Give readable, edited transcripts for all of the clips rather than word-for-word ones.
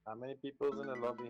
How many people's in the lobby?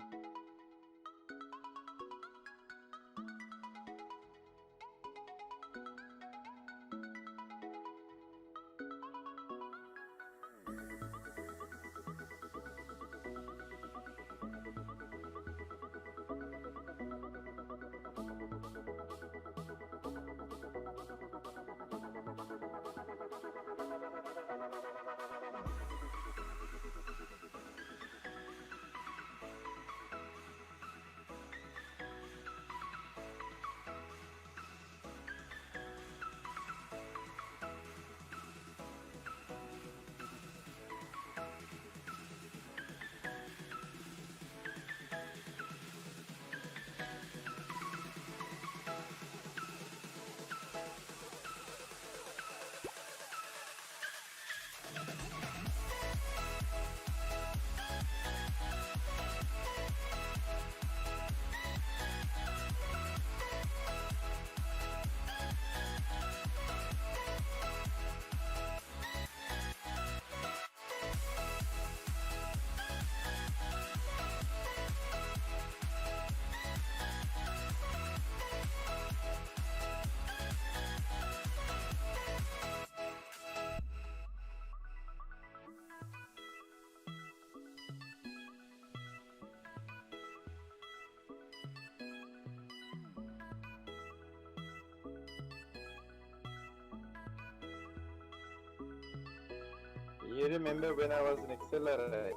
You remember when I was in Accelerate?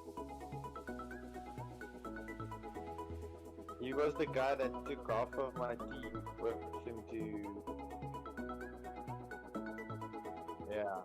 He was the guy that took half of my team with him to. Yeah.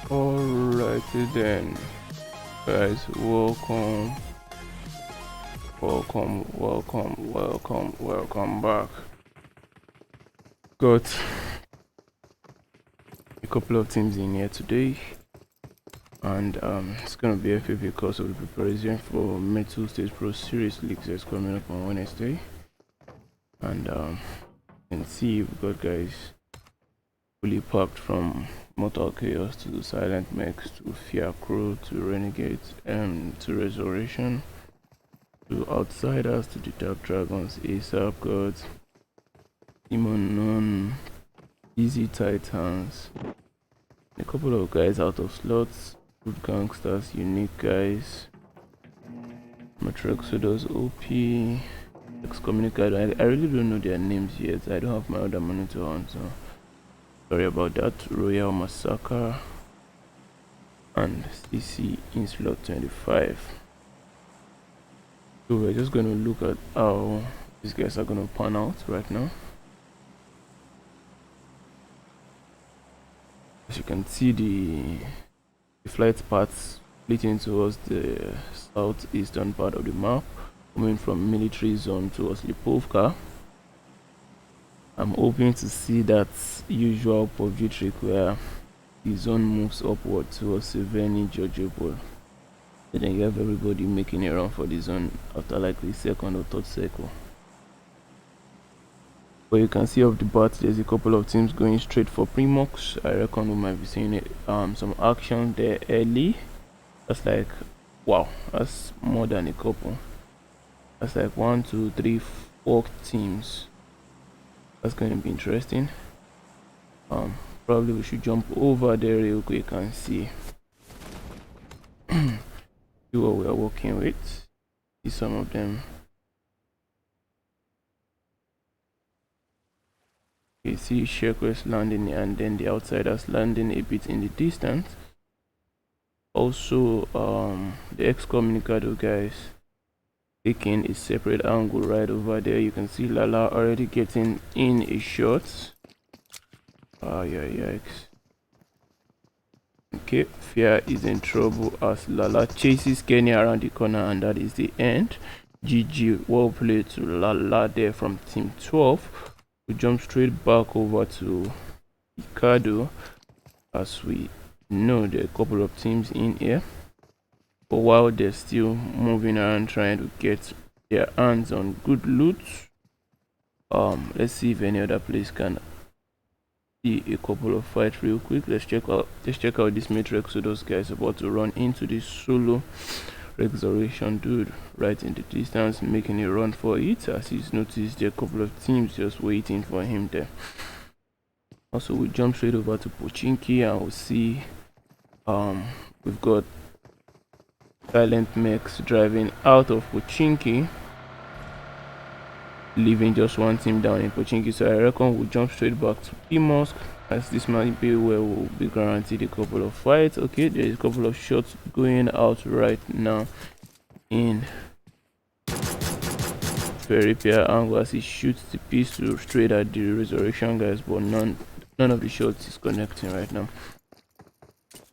Alrighty then, guys, welcome back. Got a couple of teams in here today, and it's gonna be a FA because of the preparation for Metal State Pro Series Leagues that's coming up on Wednesday. And you can see we've got guys fully packed from Mortal Chaos to Silent Mechs to Fiacro to Renegade to Resurrection to Outsiders to the Dark Dragons, ASAP Gods, Demon Nun, Easy Titans, a couple of guys out of slots, Good Gangsters, Unique guys, Matrexodus OP, Excommunicado. I really don't know their names yet. I don't have my other monitor on, so sorry about that. Royal Massacre and CC in slot 25. So we're just going to look at how these guys are going to pan out right now. As you can see, the flight paths splitting towards the southeastern part of the map, coming from military zone towards Lipovka. I'm hoping to see that usual PUBG trick where the zone moves upward towards Seveni Georgiopol. Then you have everybody making a run for the zone after like the second or third circle. But you can see off the bat there's a couple of teams going straight for Primox. I reckon we might be seeing it, some action there early. That's like, wow, that's more than a couple. That's like 1, 2, 3, 4 teams. That's going to be interesting. Probably we should jump over there real quick and see what we are working with. See some of them. You see Shakers landing and then the Outsiders landing a bit in the distance. Also, the Excommunicado guys taking a separate angle right over there. You can see Lala already getting in a shot. Oh yeah, yikes. Okay, Fear is in trouble as Lala chases Kenny around the corner, and that is the end. GG, well played to Lala there from team 12. We jump straight back over to Ricardo. As we know, there are a couple of teams in here, but while they're still moving around trying to get their hands on good loot, let's see if any other place can see a couple of fights real quick. Let's check out this Matrix. So those guys about to run into this solo Resurrection dude right in the distance, making a run for it. As he's noticed, there are a couple of teams just waiting for him there. Also, we jump straight over to Pochinki and we'll see we've got Silent Mechs driving out of Pochinki, leaving just one team down in Pochinki. So I reckon we'll jump straight back to P-Mosque, as this might be where we'll be guaranteed a couple of fights. Okay, there's a couple of shots going out right now in Peripia angle as he shoots the pistol straight at the Resurrection guys, but none of the shots is connecting right now.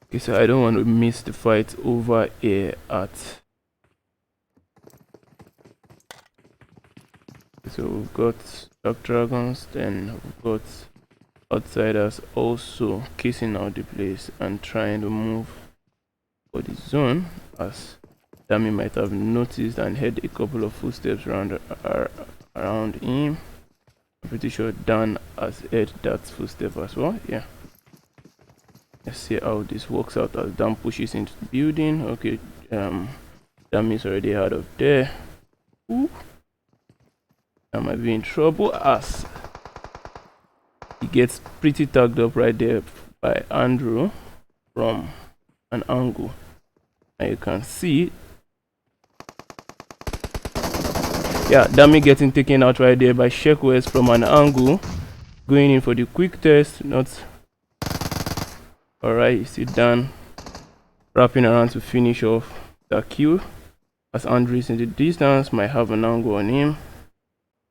Okay, so I don't want to miss the fight over here at. So we've got Dark Dragons, then we've got Outsiders also kissing out the place and trying to move for the zone, as Dami might have noticed and heard a couple of footsteps around him. I'm pretty sure Dan has heard that footstep as well. Yeah. Let's see how this works out as Dan pushes into the building. Okay, Dami's already out of there. Ooh. I might be in trouble as he gets pretty tagged up right there by Andrew from an angle. And you can see, yeah, Dami getting taken out right there by Shekwes from an angle, going in for the quick test. Not alright. You see Dan wrapping around to finish off the kill. As Andrew is in the distance, might have an angle on him,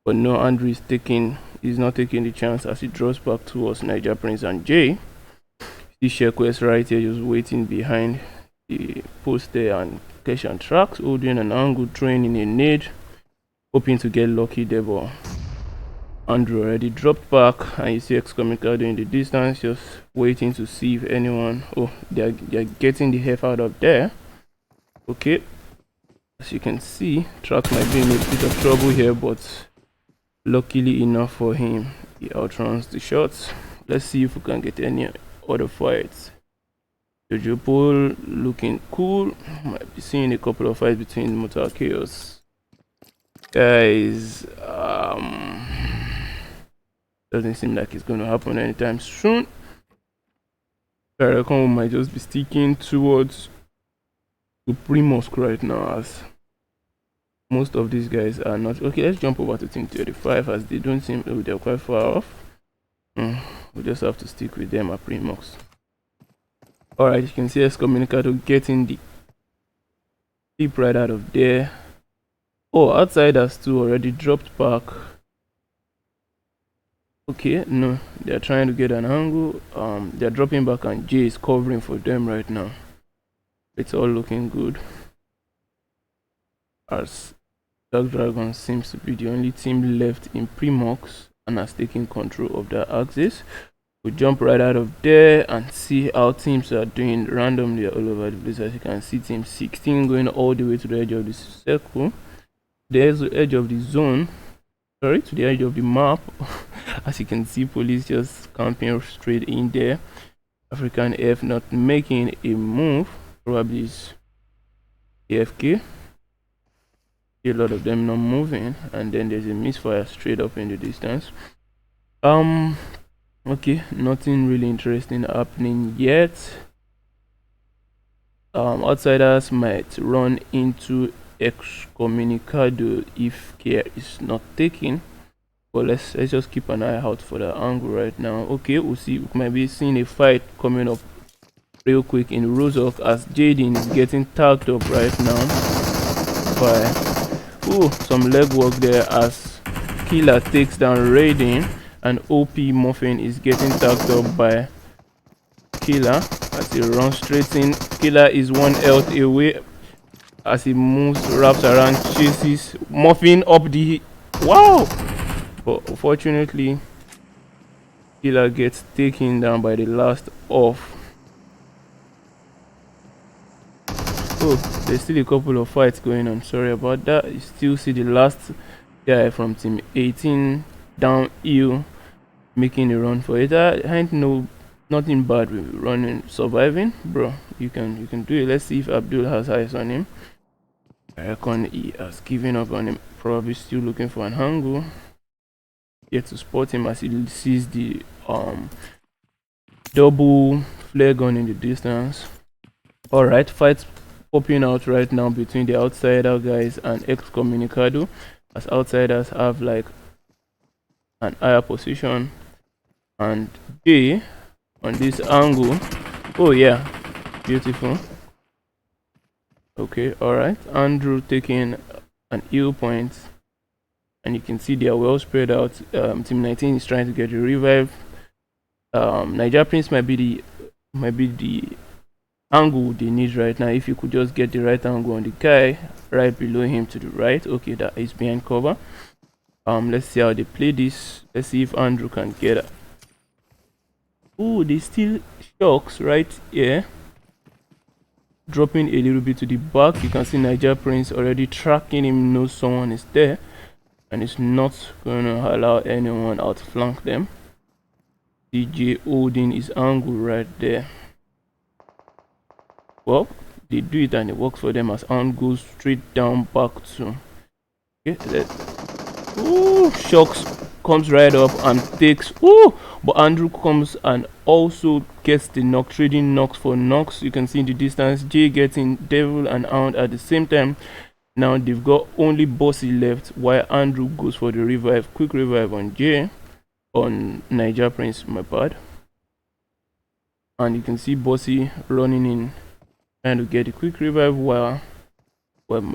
but no, Andrew is not taking the chance as he draws back towards Niger Prince and Jay. See Shequest right here just waiting behind the post there, and Keshan tracks, holding an angle, throwing in a nade, hoping to get lucky there, but Andrew already dropped back, and you see Excommunicado in the distance just waiting to see if anyone. Oh, they're getting the F out of there. Okay, as you can see, Track might be in a bit of trouble here, but luckily enough for him, he outruns the shots. Let's see if we can get any other fights. Jojo Paul looking cool. Might be seeing a couple of fights between Mortal Chaos guys. Doesn't seem like it's going to happen anytime soon. I reckon we might just be sticking towards Supreme Mosque right now, as most of these guys are not. Okay, let's jump over to Team 35 as they don't seem. Oh, they're quite far off. We just have to stick with them at Primox. Alright, you can see Excommunicado getting the tip right out of there. Oh, Outsiders too already dropped back. Okay, no, they're trying to get an angle. They're dropping back, and Jay is covering for them right now. It's all looking good, as Dark Dragon seems to be the only team left in Primox and has taken control of the axis. We jump right out of there and see how teams are doing randomly all over the place. As you can see, team 16 going all the way to the edge of the circle. There's the edge of the zone, sorry, to the edge of the map. As you can see, police just camping straight in there. African F not making a move, probably is AFK. A lot of them not moving, and then there's a misfire straight up in the distance. Okay, nothing really interesting happening yet. Outsiders might run into Excommunicado if care is not taken, but let's just keep an eye out for the angle right now. Okay, we'll see. We might be seeing a fight coming up real quick in Rozok, as Jaden is getting tagged up right now by some leg work there, as Killer takes down Raiden, and OP Muffin is getting tagged up by Killer as he runs straight in. Killer is 1 health away as he moves, wraps around, chases Muffin up the. Wow! But unfortunately, Killer gets taken down by the last off. Oh, there's still a couple of fights going on. Sorry about that. You still see the last guy from team 18 down hill making a run for it. I ain't nothing bad with running, surviving, bro. You can do it. Let's see if Abdul has eyes on him. I reckon he has given up on him. Probably still looking for an angle. Yet to spot him as he sees the double flare gun in the distance. Alright, fights popping out right now between the Outsider guys and Excommunicado, as Outsiders have like an higher position, and Jay on this angle. Oh yeah, beautiful. Okay, alright, Andrew taking an heal point, and you can see they are well spread out. Team 19 is trying to get a revive. Niger Prince might be the angle they need right now. If you could just get the right angle on the guy right below him to the right. Okay, that is behind cover. Let's see how they play this. Let's see if Andrew can get it. Oh, they still shocks right here, dropping a little bit to the back. You can see Niger Prince already tracking him, knows someone is there, and it's not going to allow anyone outflank them. DJ holding his angle right there. Well, they do it and it works for them, as Arn goes straight down back to. Okay, Shocks comes right up and takes. But Andrew comes and also gets the knock, trading knocks for knocks. You can see in the distance, Jay getting Devil and Hound at the same time. Now they've got only Bossy left, while Andrew goes for the revive, quick revive on Jay, on Niger Prince, my bad. And you can see Bossy running in trying to get a quick revive. Well,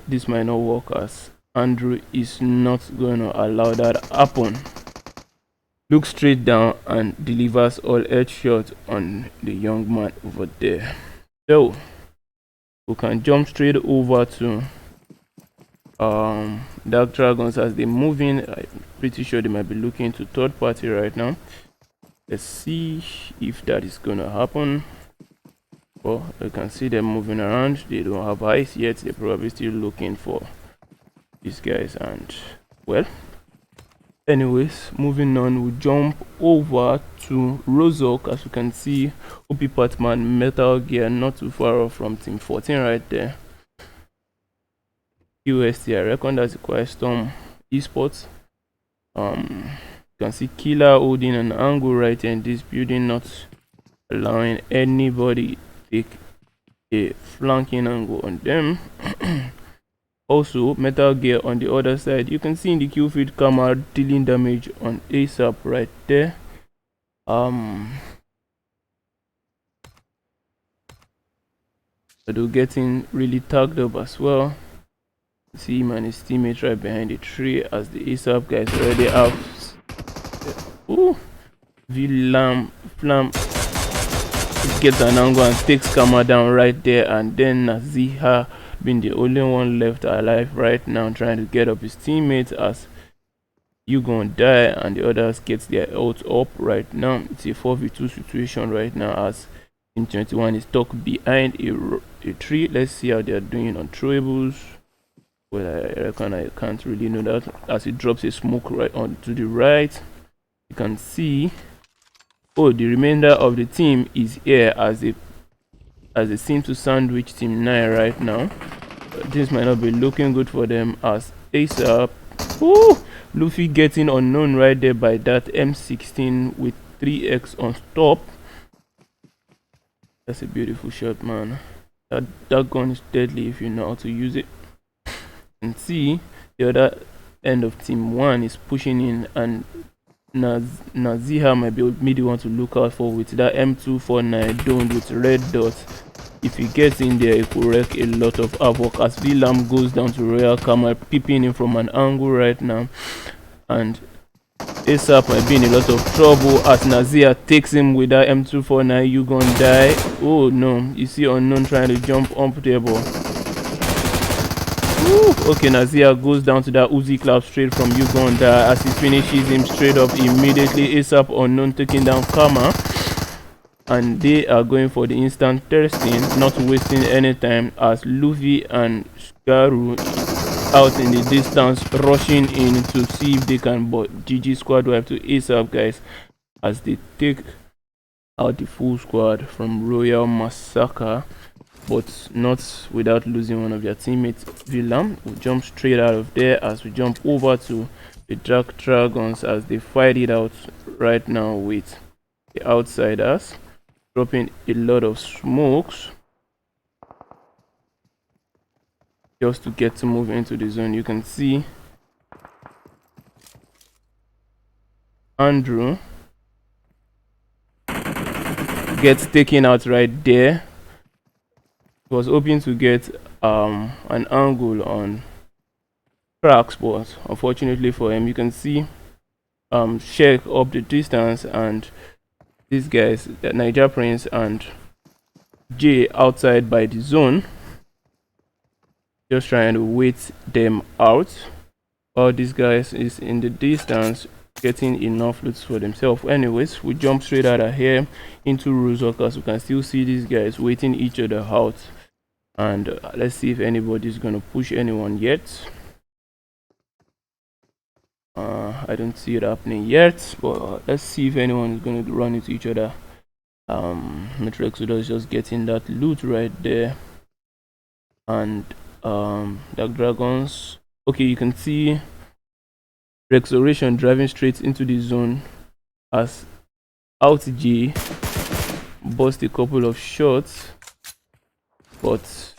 this might not work, as Andrew is not going to allow that happen. Looks straight down and delivers all headshot on the young man over there. So we can jump straight over to Dark Dragons as they move in. I'm pretty sure they might be looking to third party right now. Let's see if that is gonna happen. Well, you can see them moving around. They don't have eyes yet. They're probably still looking for these guys. And well, anyways, moving on, we jump over to Rozok. As you can see, OP Patman, Metal Gear, not too far off from Team 14 right there. UST, I reckon that's a Quiet Storm Esports. You can see Killer holding an angle right here in this building, not allowing anybody to take a flanking angle on them. Also, Metal Gear on the other side, you can see in the kill feed camera dealing damage on ASAP right there. Although getting really tagged up as well. See him and his teammate right behind the tree, as the ASAP guys already have. Ooh, Flam gets an angle and takes camera down right there, and then Naziha being the only one left alive right now, trying to get up his teammates, as you gonna die and the others get their health up right now. It's a 4v2 situation right now, as Team 21 is stuck behind a tree. Let's see how they are doing on throwables. Well, I reckon I can't really know that, as it drops a smoke right on to the right. You can see, oh, the remainder of the team is here, as they seem to sandwich Team 9 right now. This might not be looking good for them, as ASAP, oh, Luffy getting unknown right there by that M16 with 3x on stop. That's a beautiful shot, man. That gun is deadly if you know how to use it. And see, the other end of Team 1 is pushing in, and Naziha might be the one to look out for with that M249 domed with red dots. If he gets in there, it could wreak a lot of havoc, as Villam goes down to Royal Camera, peeping in from an angle right now. And ASAP might be in a lot of trouble, as Nazia takes him with that M249. You gonna die. Oh no, you see Unknown trying to jump up there, but okay, Nazia goes down to that Uzi clap straight from Uganda, as he finishes him straight up immediately. ASAP Unknown taking down Kama, and they are going for the instant testing, not wasting any time, as Luffy and Skaru out in the distance rushing in to see if they can, but GG squad wipe to ASAP guys, as they take out the full squad from Royal Massacre, but not without losing one of their teammates. Villam will jump straight out of there, as we jump over to the Dark Dragons, as they fight it out right now with the outsiders, dropping a lot of smokes just to get to move into the zone. You can see Andrew gets taken out right there. He was hoping to get an angle on Cracks, but unfortunately for him, you can see Sheikh up the distance, and these guys, Niger Prince and Jay, outside by the zone, just trying to wait them out. All these guys is in the distance getting enough loot for themselves. Anyways, we jump straight out of here into Rozok, as we can still see these guys waiting each other out. And let's see if anybody's gonna push anyone yet. I don't see it happening yet, but let's see if anyone is gonna run into each other. Metro Exodus just getting that loot right there, and Dark Dragons. Okay, you can see Rexoration driving straight into the zone, as Out G burst a couple of shots, but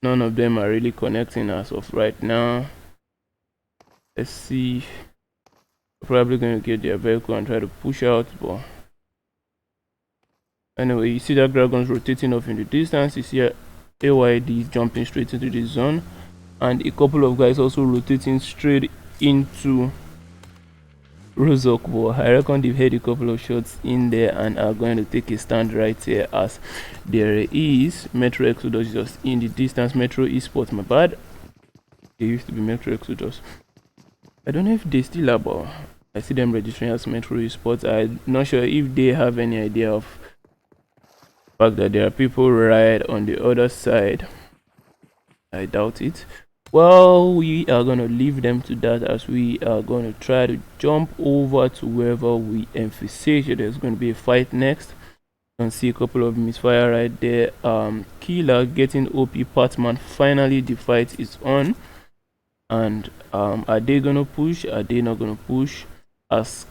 none of them are really connecting as of right now. Let's see. Probably going to get their vehicle and try to push out, but Anyway, you see that dragon's rotating off in the distance. You see AYD jumping straight into the zone, and a couple of guys also rotating straight into Rozok. But I reckon they've had a couple of shots in there and are going to take a stand right here, as there is Metro Exodus just in the distance. Metro Esports, my bad. They used to be Metro Exodus. I don't know if they still are, but I see them registering as Metro Esports. I'm not sure if they have any idea of the fact that there are people right on the other side. I doubt it. Well, we are gonna leave them to that, as we are gonna try to jump over to wherever we emphasize there's gonna be a fight next. You can see a couple of misfire right there. Killer getting OP Patman. Finally, the fight is on. And are they gonna push? Are they not gonna push? As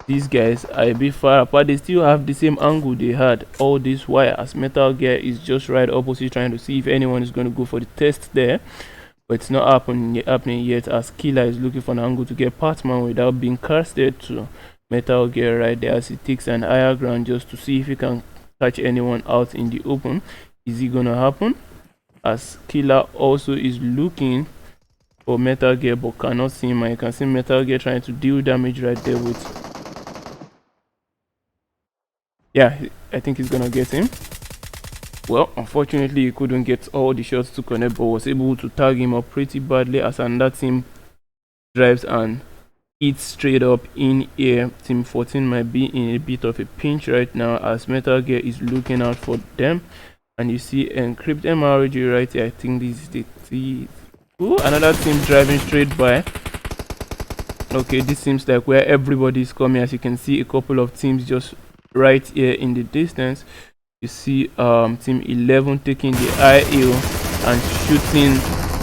these guys are a bit far apart, they still have the same angle they had all this while, as Metal Gear is just right opposite, trying to see if anyone is going to go for the test there. But it's not happening yet, as Killer is looking for an angle to get Patman without being casted to Metal Gear right there, as he takes an higher ground just to see if he can catch anyone out in the open. Is it gonna happen? As Killer also is looking for Metal Gear but cannot see him. You can see Metal Gear trying to deal damage right there with... Yeah, I think he's gonna get him. Well, unfortunately, he couldn't get all the shots to connect, but was able to tag him up pretty badly, as another team drives and eats straight up in air. Team 14 might be in a bit of a pinch right now, as Metal Gear is looking out for them. And you see Encrypt MRG right here. I think this is the T. Ooh, another team driving straight by. Okay, this seems like where everybody is coming, as you can see a couple of teams just right here in the distance. You see team 11 taking the high hill and shooting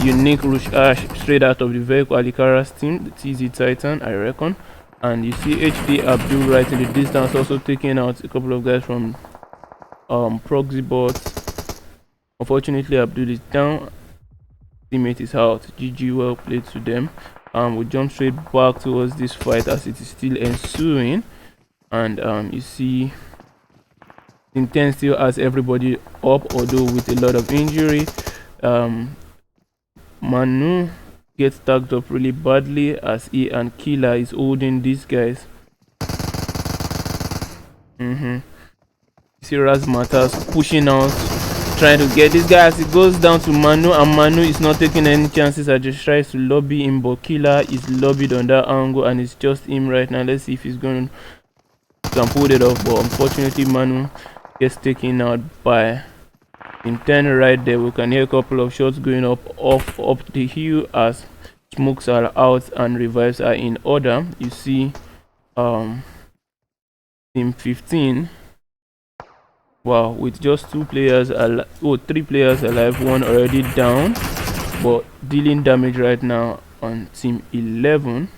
Unique Rush Ash straight out of the vehicle. Alikara's team, the TZ Titan, I reckon. And you see HD Abdul right in the distance, also taking out a couple of guys from proxy bots. Unfortunately, Abdul is down. Teammate is out. GG, well played to them. We'll jump straight back towards this fight, as it is still ensuing. And you see Team 10 still has everybody up, although with a lot of injury. Manu gets tagged up really badly, as he and Killer is holding these guys. You see Razmatas pushing out, trying to get this guy, as it goes down to Manu, and Manu is not taking any chances. I just tries to lobby him, but Killer is lobbied on that angle, and it's just him right now. Let's see if he's going to pull it off, but unfortunately Manu gets taken out by Team 10 right there. We can hear a couple of shots going up the hill, as smokes are out and revives are in order. You see Team 15, wow, with just 3 players alive, one already down, but dealing damage right now on Team 11,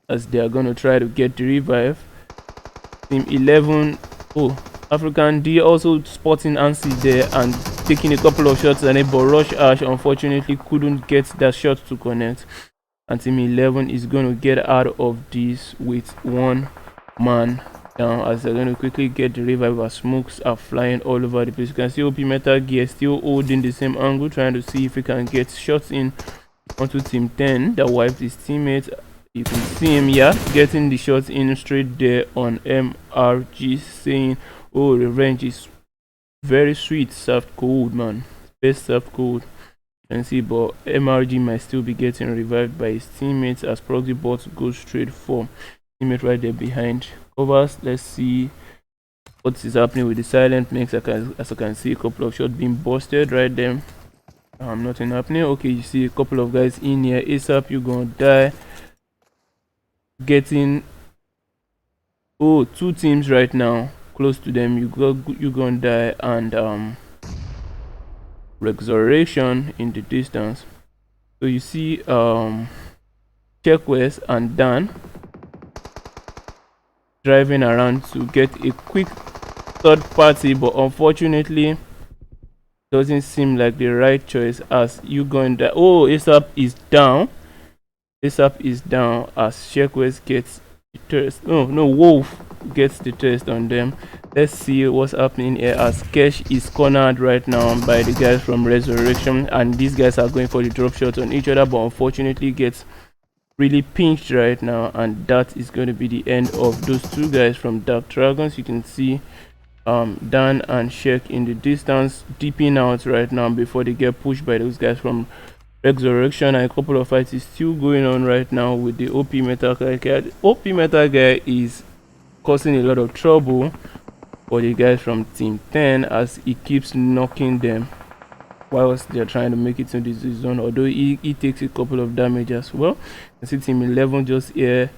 as they are going to try to get the revive. Team 11, African D also spotting Ansi there and taking a couple of shots at it, but Rush Ash unfortunately couldn't get that shot to connect, and Team 11 is going to get out of this with 1 man down, as they're going to quickly get the revive, as smokes are flying all over the place. You can see OP Metal Gear still holding the same angle, trying to see if he can get shots in onto Team 10 that wiped his teammates. You can see him, yeah, getting the shots in straight there on MRG, saying, oh, revenge is very sweet, served cold, man, best served cold. You can see, but MRG might still be getting revived by his teammates, as proxy bots go straight for teammate right there behind covers. Let's see what is happening with the silent mix. As I can see a couple of shots being busted right there. Nothing happening. Okay, you see a couple of guys in here. ASAP, you're gonna die. Getting 2 teams right now close to them. You're gonna die. And Resurrection in the distance. So you see Checkwest and Dan driving around to get a quick third party, but unfortunately doesn't seem like the right choice, as you going there. Oh, ASAP is down. ASAP is down, as Checkwest gets test. No, Wolf gets the test on them. Let's see what's happening here as Kesh is cornered right now by the guys from Resurrection, and these guys are going for the drop shot on each other, but unfortunately gets really pinched right now, and that is going to be the end of those two guys from Dark Dragons. You can see Dan and Sheik in the distance dipping out right now before they get pushed by those guys from Resurrection, and a couple of fights is still going on right now with the OP Metal guy. The OP Metal guy is causing a lot of trouble for the guys from Team 10 as he keeps knocking them whilst they're trying to make it to this zone, although he takes a couple of damage as well. You see Team 11 just here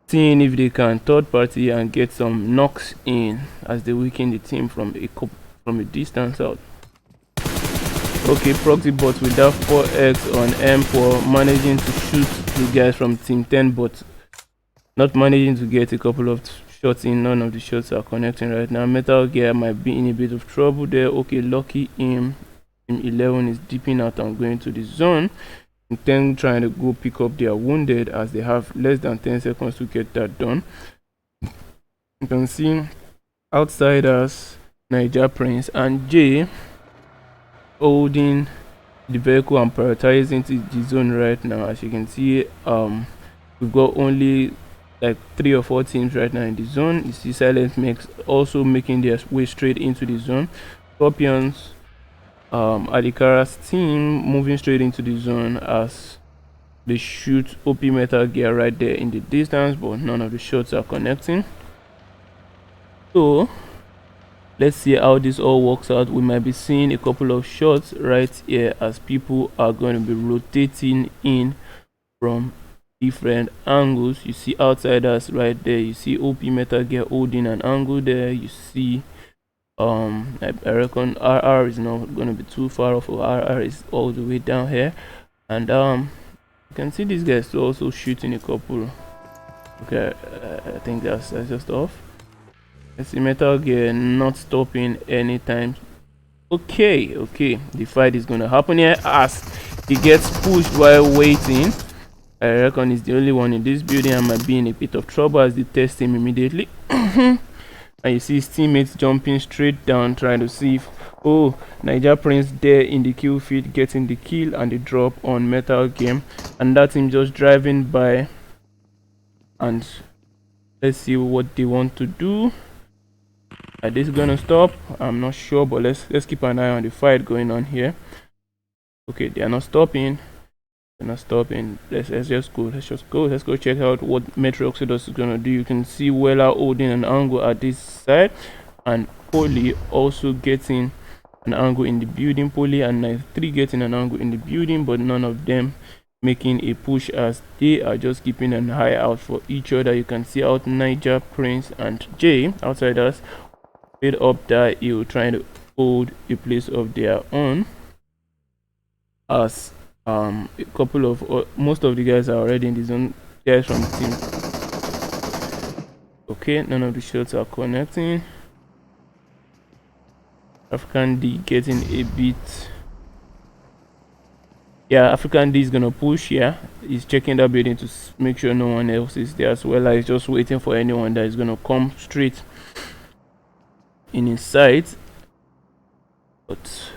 seeing if they can third party and get some knocks in as they weaken the team from a distance out. Okay, proxy bot with that 4x on M for managing to shoot the guys from Team 10, but not managing to get a couple of shots in. None of the shots are connecting right now. Metal Gear might be in a bit of trouble there. Okay, lucky him. Team 11 is dipping out and going to the zone. Team 10 trying to go pick up their wounded as they have less than 10 seconds to get that done. You can see Outsiders, Niger Prince, and Jay holding the vehicle and prioritizing the zone right now. As you can see, we've got only like 3 or 4 teams right now in the zone. You see Silent Mix also making their way straight into the zone. Scorpions, Alikara's team moving straight into the zone as they shoot OP Metal Gear right there in the distance, but none of the shots are connecting. So let's see how this all works out. We might be seeing a couple of shots right here as people are going to be rotating in from different angles. You see Outsiders right there. You see OP Metal Gear holding an angle there. You see I reckon RR is not going to be too far off. RR is all the way down here, and you can see these guys also shooting a couple. Okay, I think that's just off. Let's see Metal Gear not stopping anytime. Okay, the fight is gonna happen here as he gets pushed while waiting. I reckon he's the only one in this building and might be in a bit of trouble as they test him immediately. And you see his teammates jumping straight down trying to see if Niger Prince there in the kill feed getting the kill and the drop on Metal Gear, and that him just driving by. And let's see what they want to do. Are this gonna stop? I'm not sure, but let's keep an eye on the fight going on here. Okay, they are not stopping. They're not stopping. Let's just go. Let's go check out what Metro Exodus is gonna do. You can see Weller holding an angle at this side, and Poly also getting an angle in the building. Poly and 93 getting an angle in the building, but none of them making a push as they are just keeping an eye out for each other. You can see out Niger Prince and Jay Outsiders straight up that hill trying to hold a place of their own, as a couple of most of the guys are already in the zone. Guys from the team. Okay, none of the shots are connecting. African D getting a bit. Yeah, African D is gonna push. Yeah, he's checking that building to make sure no one else is there, as well as just waiting for anyone that is gonna come straight in his sight. But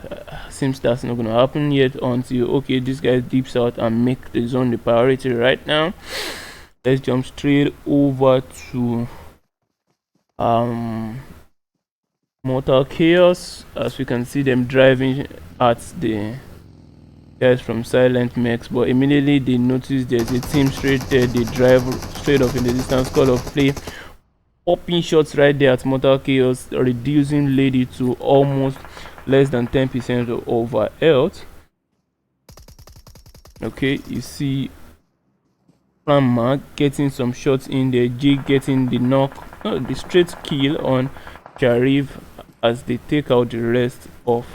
seems that's not gonna happen yet until this guy dips out and make the zone the priority right now. Let's jump straight over to Mortal Chaos as we can see them driving at the guys from Silent Max, but immediately they notice there's a team straight there. They drive straight up in the distance. Call of play, popping shots right there at Mortal Chaos, reducing Lady to almost less than 10% of her health. Okay, you see Mark getting some shots in there. G getting the knock, the straight kill on Sharif as they take out the rest of.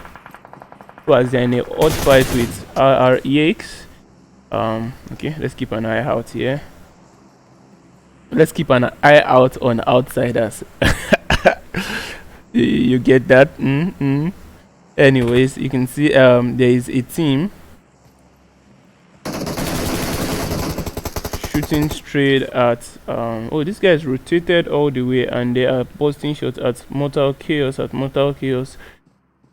Was in a hot fight with RREX. Okay, let's keep an eye out here. Let's keep an eye out on Outsiders. You get that? Anyways, you can see there is a team shooting straight at oh, this guy is rotated all the way, and they are posting shots at Mortal Chaos.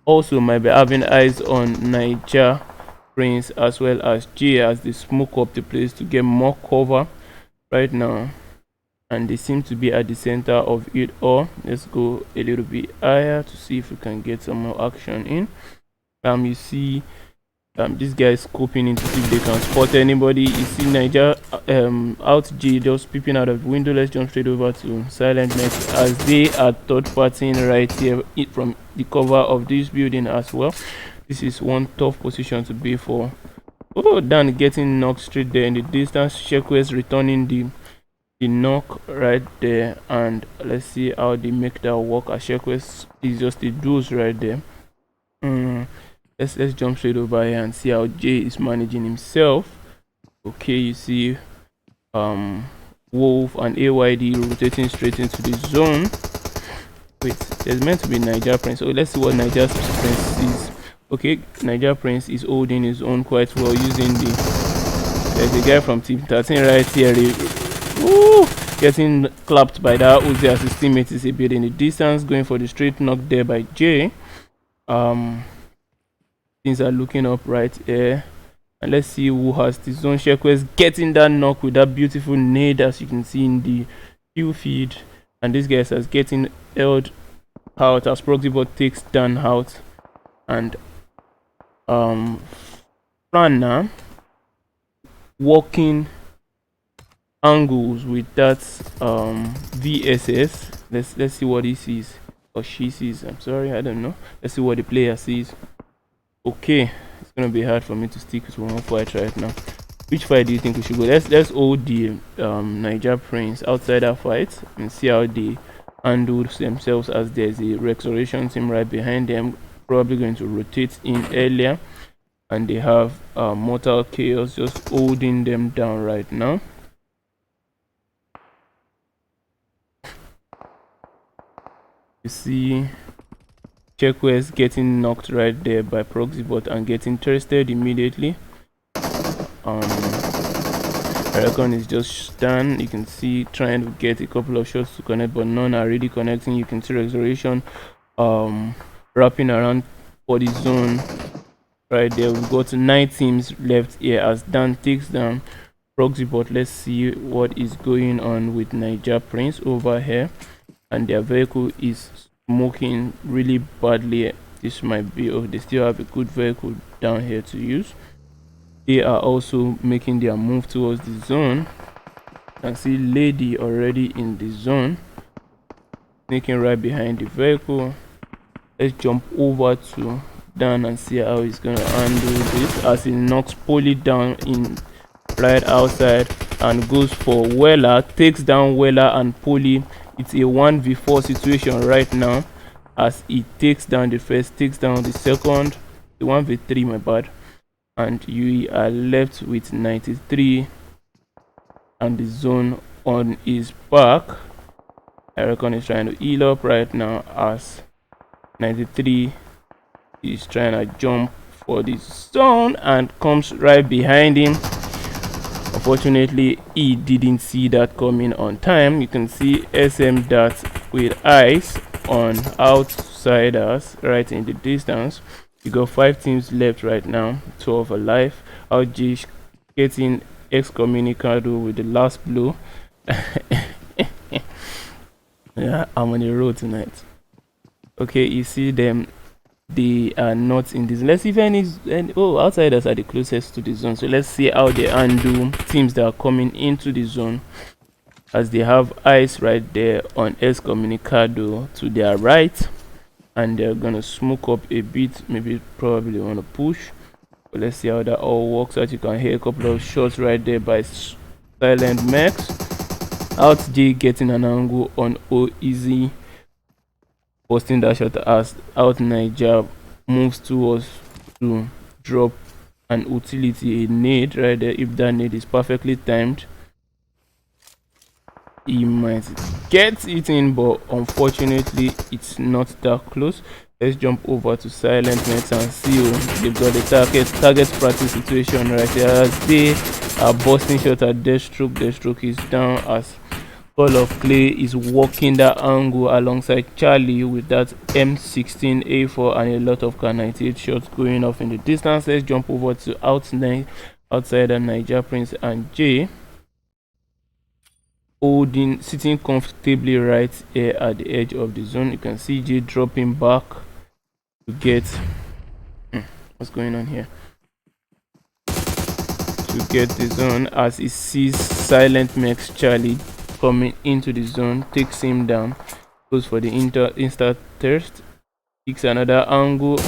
Also might be having eyes on Niger Prince as well as J, as they smoke up the place to get more cover right now, and they seem to be at the center of it all. Let's go a little bit higher to see if we can get some more action in. You see this guy is scoping in to see if they can spot anybody. You see Niger out J just peeping out of the window. Let's jump straight over to Silent Next, as they are third partying right here from the cover of this building as well. This is one tough position to be for. Oh, Dan getting knocked straight there in the distance. Shekwes returning the knock right there, and let's see how they make that work, as Shekwes is just a dose right there. Let's jump straight over here and see how Jay is managing himself. Okay, you see Wolf and AYD rotating straight into the zone. Wait, there's meant to be Niger Prince. So let's see what Niger Prince sees. Okay, Niger Prince is holding his own quite well using there's a guy from Team 13 right here. Woo! Getting clapped by that Uzi as his teammate is a bit in the distance, going for the straight knock there by Jay. Things are looking up right here, and let's see who has the zone. Shekwes getting that knock with that beautiful nade, as you can see in the Q feed, and this guy is getting held out as Proxybot takes Dan out, and Frana walking angles with that VSS. Let's see what he sees, or she sees. I'm sorry, I don't know. Let's see what the player sees. Okay, it's gonna be hard for me to stick with one fight right now. Which fight do you think we should go? Let's hold the Niger Prince outside that fight and see how they handle themselves, as there's a restoration team right behind them, probably going to rotate in earlier, and they have Mortal Chaos just holding them down right now. You see Checkways getting knocked right there by Proxybot and getting thirsted immediately. Recon is just done. You can see trying to get a couple of shots to connect, but none are really connecting. You can see Restoration wrapping around for the zone right there. We've got 9 teams left here as Dan takes down Proxybot. Let's see what is going on with Niger Prince over here, and their vehicle is smoking really badly. This might be, they still have a good vehicle down here to use. They are also making their move towards the zone. You can see Lady already in the zone, sneaking right behind the vehicle. Let's jump over to Dan and see how he's gonna handle this, as he knocks Polly down in right outside and goes for Weller, takes down Weller and Polly. It's a 1v4 situation right now, as he takes down the first, takes down the second, the 1v3, my bad, and you are left with 93 and the zone on his back. I reckon he's trying to heal up right now, as 93 is trying to jump for the zone and comes right behind him. Unfortunately, he didn't see that coming on time. You can see SM that with eyes on outsiders right in the distance. You got 5 teams left right now, 12 alive. RJ getting excommunicado with the last blow. Yeah, I'm on the road tonight. Okay, you see them, they are not in this. Let's see if any outsiders are the closest to the zone. So let's see how they undo teams that are coming into the zone, as they have eyes right there on excommunicado to their right, and they're gonna smoke up a bit. Maybe probably want to push, but let's see how that all works out. You can hear a couple of shots right there by Silent Max. Out J getting an angle on O Easy, posting that shot as Out Niger moves towards to drop an utility, a nade right there. If that nade is perfectly timed, he might get it in, but unfortunately it's not that close. Let's jump over to silent max and see. They've got the target practice situation right here as they are busting shot at Deathstroke. Deathstroke is down as Call of Clay is walking that angle alongside Charlie with that M16A4 and a lot of Kar98 shots going off in the distance. Let's jump over to outsider Niger Prince and Jay sitting comfortably right here at the edge of the zone. You can see Jay dropping back to get what's going on here, to get the zone as he sees silent max Charlie coming into the zone, takes him down, goes for the insta thirst, picks another angle,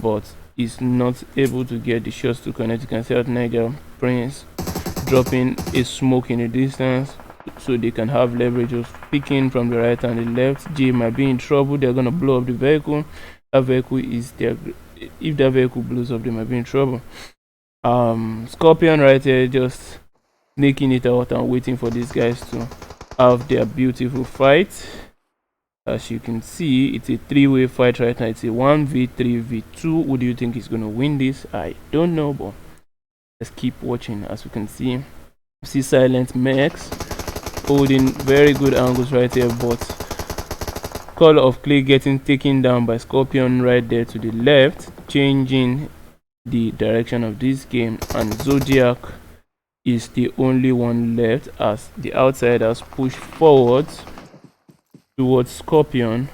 but is not able to get the shots to connect. You can see out Niger Prince dropping a smoke in the distance so they can have leverage of picking from the right and the left. J might be in trouble. They're gonna blow up the vehicle. That vehicle is there. If that vehicle blows up, they might be in trouble. Scorpion right here just sneaking it out and waiting for these guys to have their beautiful fight. As you can see, it's a three-way fight right now. It's a 1v3v2. Who do you think is gonna win this? I don't know, but let's keep watching. As we can see silent max holding very good angles right here, but Call of Clay getting taken down by Scorpion right there to the left, changing the direction of this game, and Zodiac is the only one left as the outsiders push forwards towards Scorpion.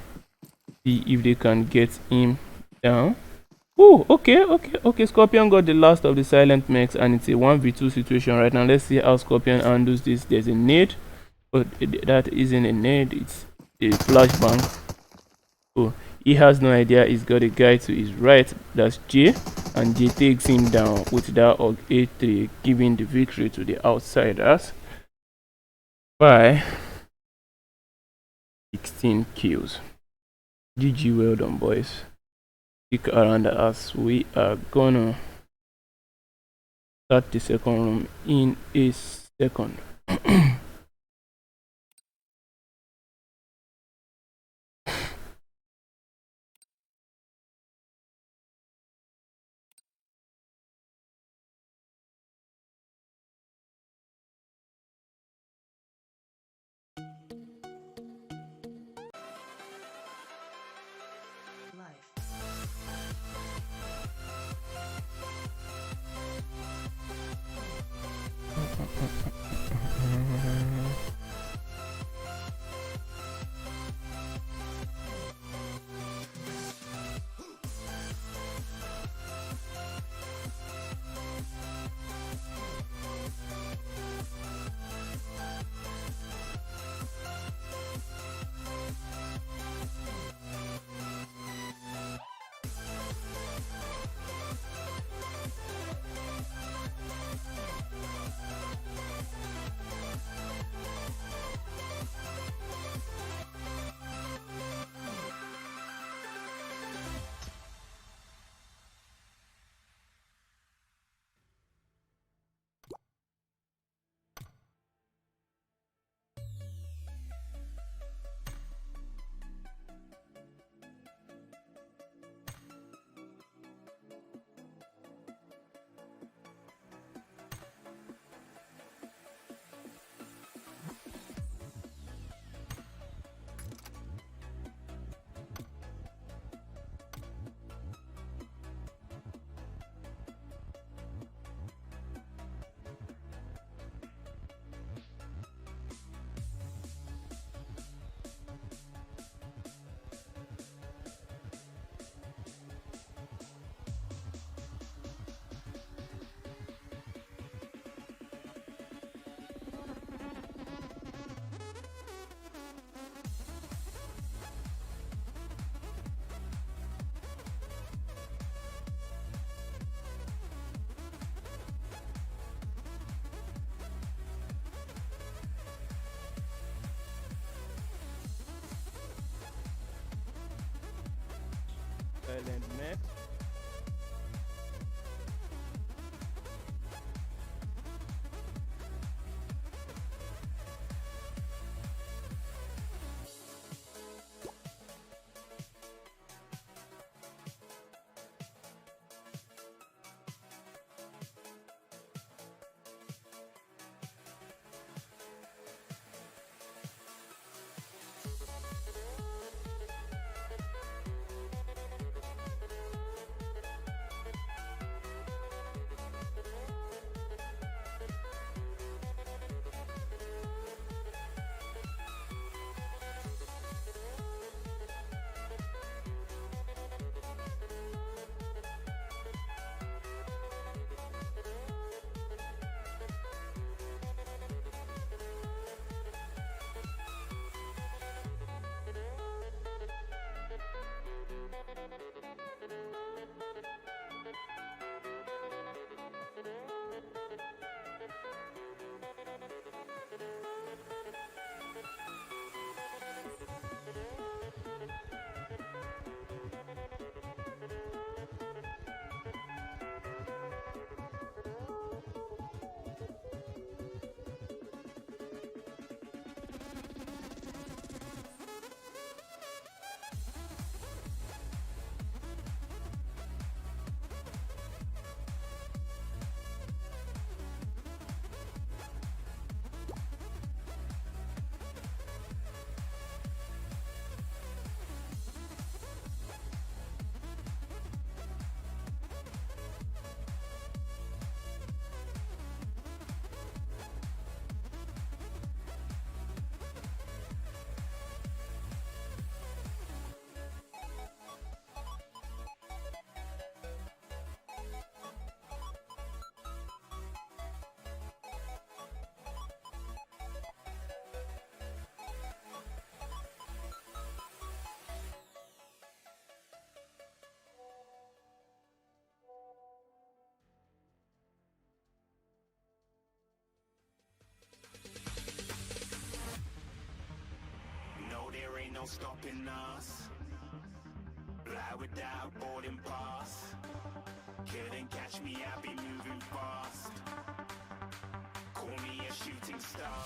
See if they can get him down. Oh, okay. Scorpion got the last of the silent max, and it's a 1v2 situation right now. Let's see how Scorpion handles this. There's a nade, but that isn't a nade, it's a flashbang. Oh, he has no idea he's got a guy to his right, that's J, and J takes him down with that AUG A3, giving the victory to the outsiders by 16 kills. GG, well done, boys. Stick around as we are gonna start the second room in a second. Silent max. stopping us. Fly without boarding pass. Couldn't catch me, I be moving fast. Call me a shooting star.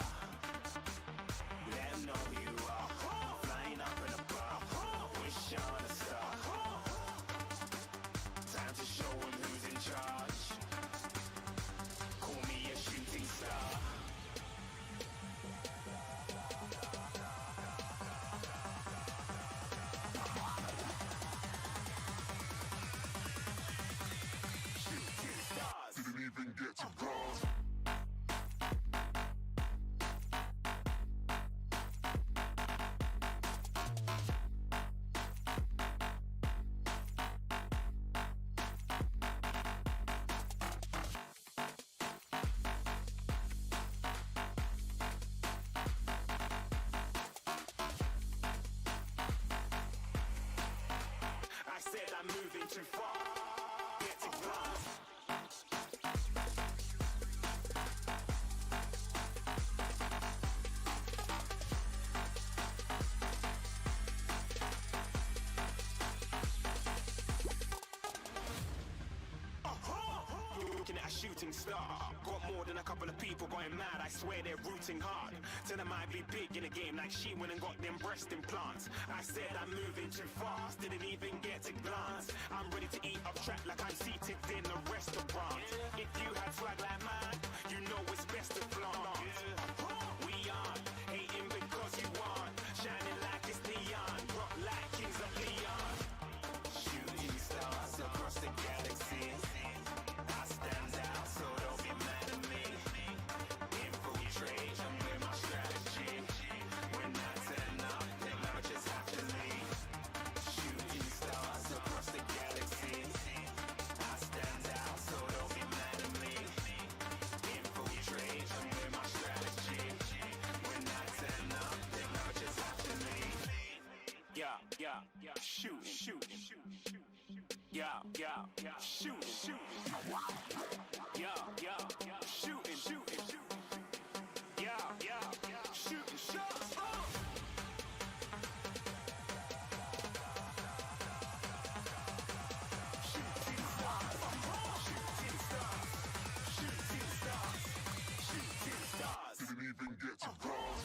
Let 'em know who you are. Flying up in a bar. Wish on a star. Time to show 'em who's in charge. Call me a shooting star. Shooting stars. Didn't even get to cross. I said I'm moving too far. Get to glass. Looking at a shooting star. Got more than a couple of people going mad. I swear they're rooting hard. Tell them I be big in the game like she went and got them breast implants. I said I'm moving too fast. Didn't even get to glance. I'm ready to eat up track like I'm seated in a restaurant. If you had swag like mine, you know it's best to flaunt. We aren't hating because you aren't. Shining like it's neon. Rock like kings of Leon. Shooting stars across the galaxy. I stand out, so don't be mad at me. Infiltrate, I'm with my strategy. When I turn up, they never just have to leave. Shooting stars across the galaxy. I stand out, so don't be mad at me. Infiltrate, I'm with my strategy. When I turn up, they never just have to leave. Yeah, shooting. Yeah, shooting. Yeah, shooting. Yeah, shooting shots. Shooting stars. Shooting stars. Didn't even get to cross.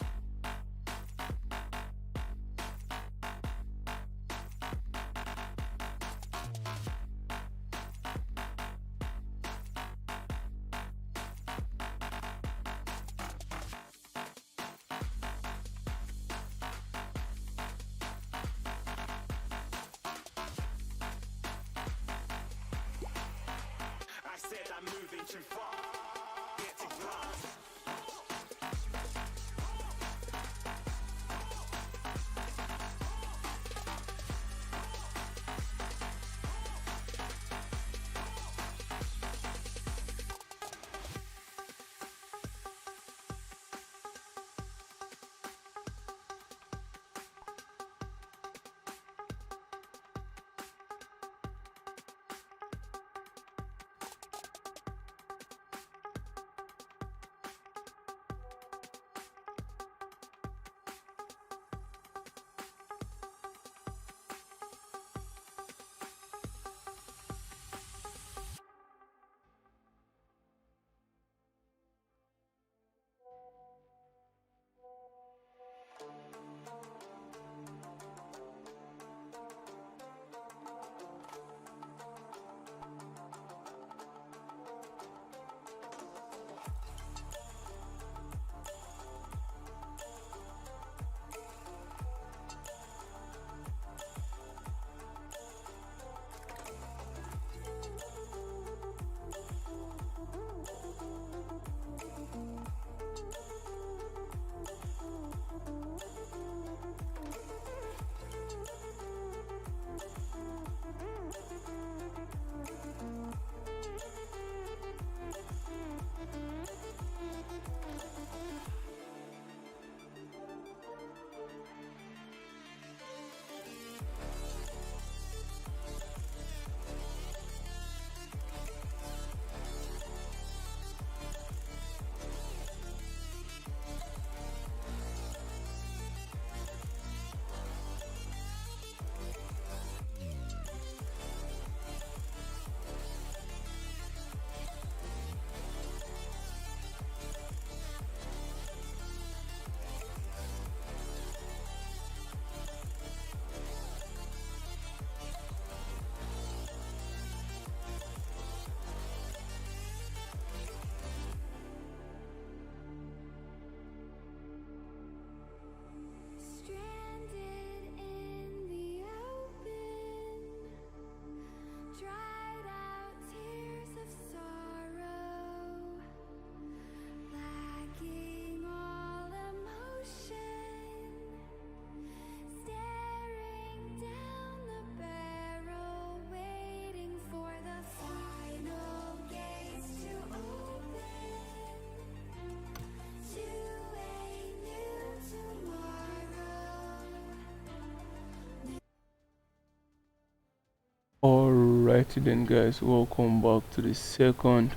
Alrighty then, guys, welcome back to the second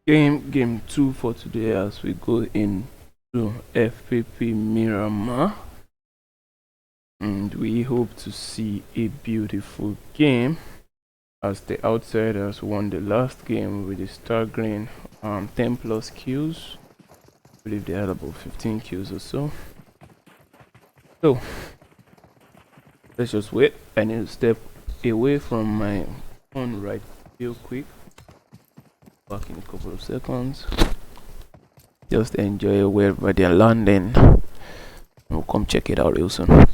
game 2 for today as we go into FPP Miramar, and we hope to see a beautiful game as the outsiders won the last game with a staggering 10 plus kills. I believe they had about 15 kills or so. So let's just wait. I need to step away from my phone right real quick. Back in a couple of seconds. Just enjoy wherever they're landing. We'll come check it out real soon.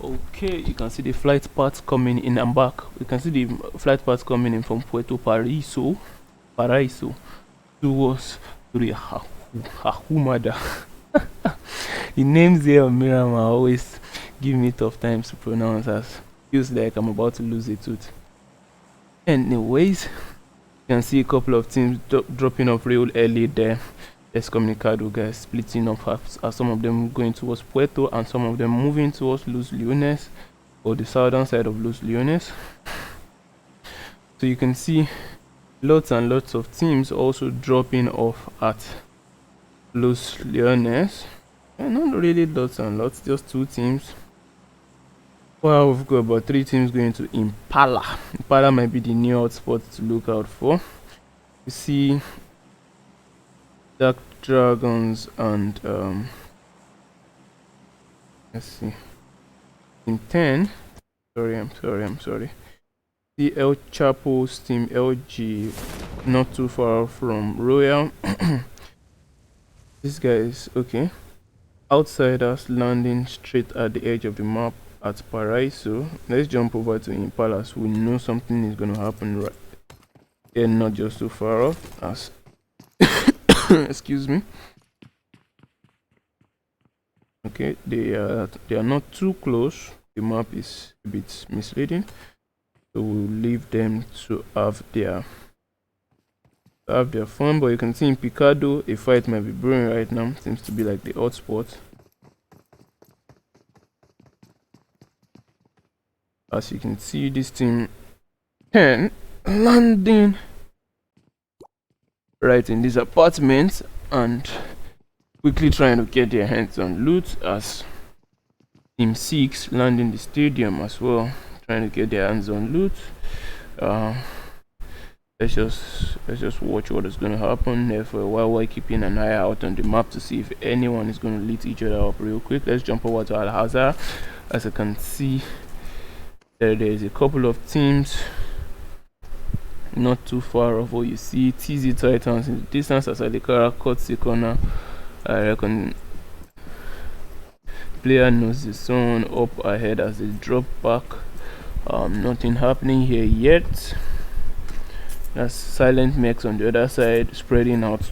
Okay, you can see the flight paths coming in and back. You can see the flight paths coming in from Puerto Paraiso towards the Hahumada. The names here on Miramar always give me tough times to pronounce, as feels like I'm about to lose a tooth. Anyways, you can see a couple of teams dropping off real early there. Excommunicado guys splitting up, as some of them going towards Puerto and some of them moving towards Los Leones, or the southern side of Los Leones. So you can see lots and lots of teams also dropping off at Los Leones. And not really lots and lots, just 2 teams. Well, we've got about 3 teams going to Impala. Impala might be the new hotspot to look out for. You see Dark Dragons and let's see, team 10. I'm sorry. The El Chapo's team LG, not too far from Royal. This guy is okay. Outsiders landing straight at the edge of the map at Paraiso. Let's jump over to Impala, so we know something is going to happen right there, not just too far off as excuse me. Okay, they are not too close. The map is a bit misleading, so we'll leave them to have their fun. But you can see in Picado a fight might be brewing right now. Seems to be like the hotspot. As you can see, this team 10 landing right in these apartments and quickly trying to get their hands on loot, as team 6 landing the stadium as well, trying to get their hands on loot. Let's just watch what is going to happen there for a while keeping an eye out on the map to see if anyone is going to lit each other up real quick. Let's jump over to Alhazar. As you can see, there is a couple of teams not too far off. What you see, TZ Titans in the distance as Alikara cuts the corner. I reckon player knows the zone up ahead as they drop back. Nothing happening here yet. That's Silent Mex on the other side, spreading out,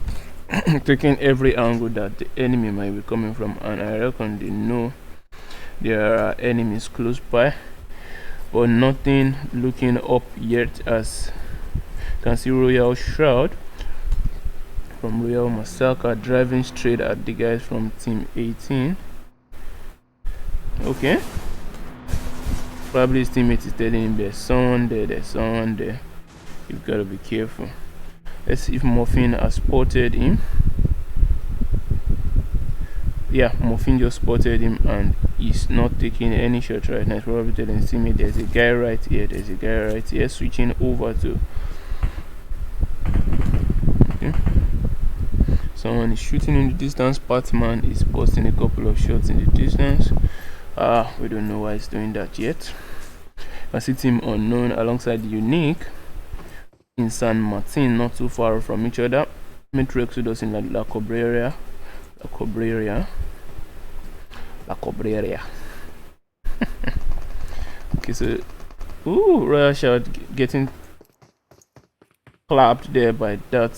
taking every angle that the enemy might be coming from, and I reckon they know there are enemies close by, but nothing looking up yet. As you can see, Royal Shroud from Royal Massacre driving straight at the guys from team 18. Okay, probably his teammate is telling him there's someone there. You've got to be careful. Let's see if Morphin has spotted him. Yeah, Morphin just spotted him and he's not taking any shot right now. He's probably telling his teammate there's a guy right here. Switching over to, okay, someone is shooting in the distance. Batman is posting a couple of shots in the distance. We don't know why he's doing that yet. I see team unknown alongside the Unique. in San Martin, not too far from each other. Metro Exodus in La Cabrera. Okay, so Royal Shout getting clapped there by that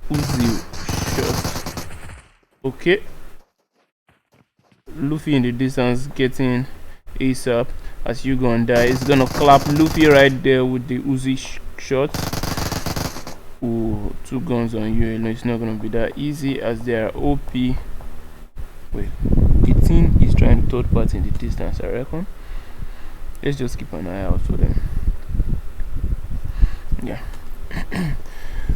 Uzi shot. Okay, Luffy in the distance getting ASAP as you gonna die. It's gonna clap Luffy right there with the Uzi shot. Ooh, 2 guns on you. You know it's not gonna be that easy as they are OP. Wait, the team is trying to third party in the distance, I reckon. Let's just keep an eye out for them. Yeah.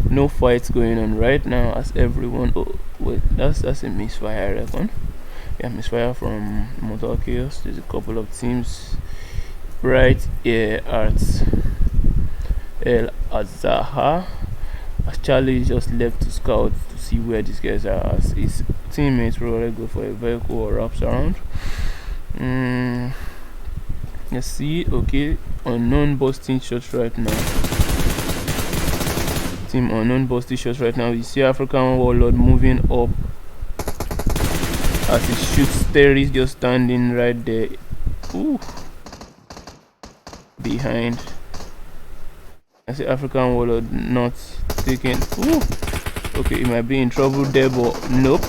No fights going on right now as everyone. Oh wait, that's a misfire, I reckon. Yeah, misfire from Mortal Chaos. There's a couple of teams right here at El Azaha. As Charlie just left to scout to see where these guys are, as his teammates will already go for a vehicle or wraps around. Let's see. Okay, unknown busting shots right now. Team unknown busting shots right now. You see African Warlord moving up as he shoots. Terry just standing right there. Ooh, behind. I see African Warlord not taking. Ooh, okay, he might be in trouble there, but nope.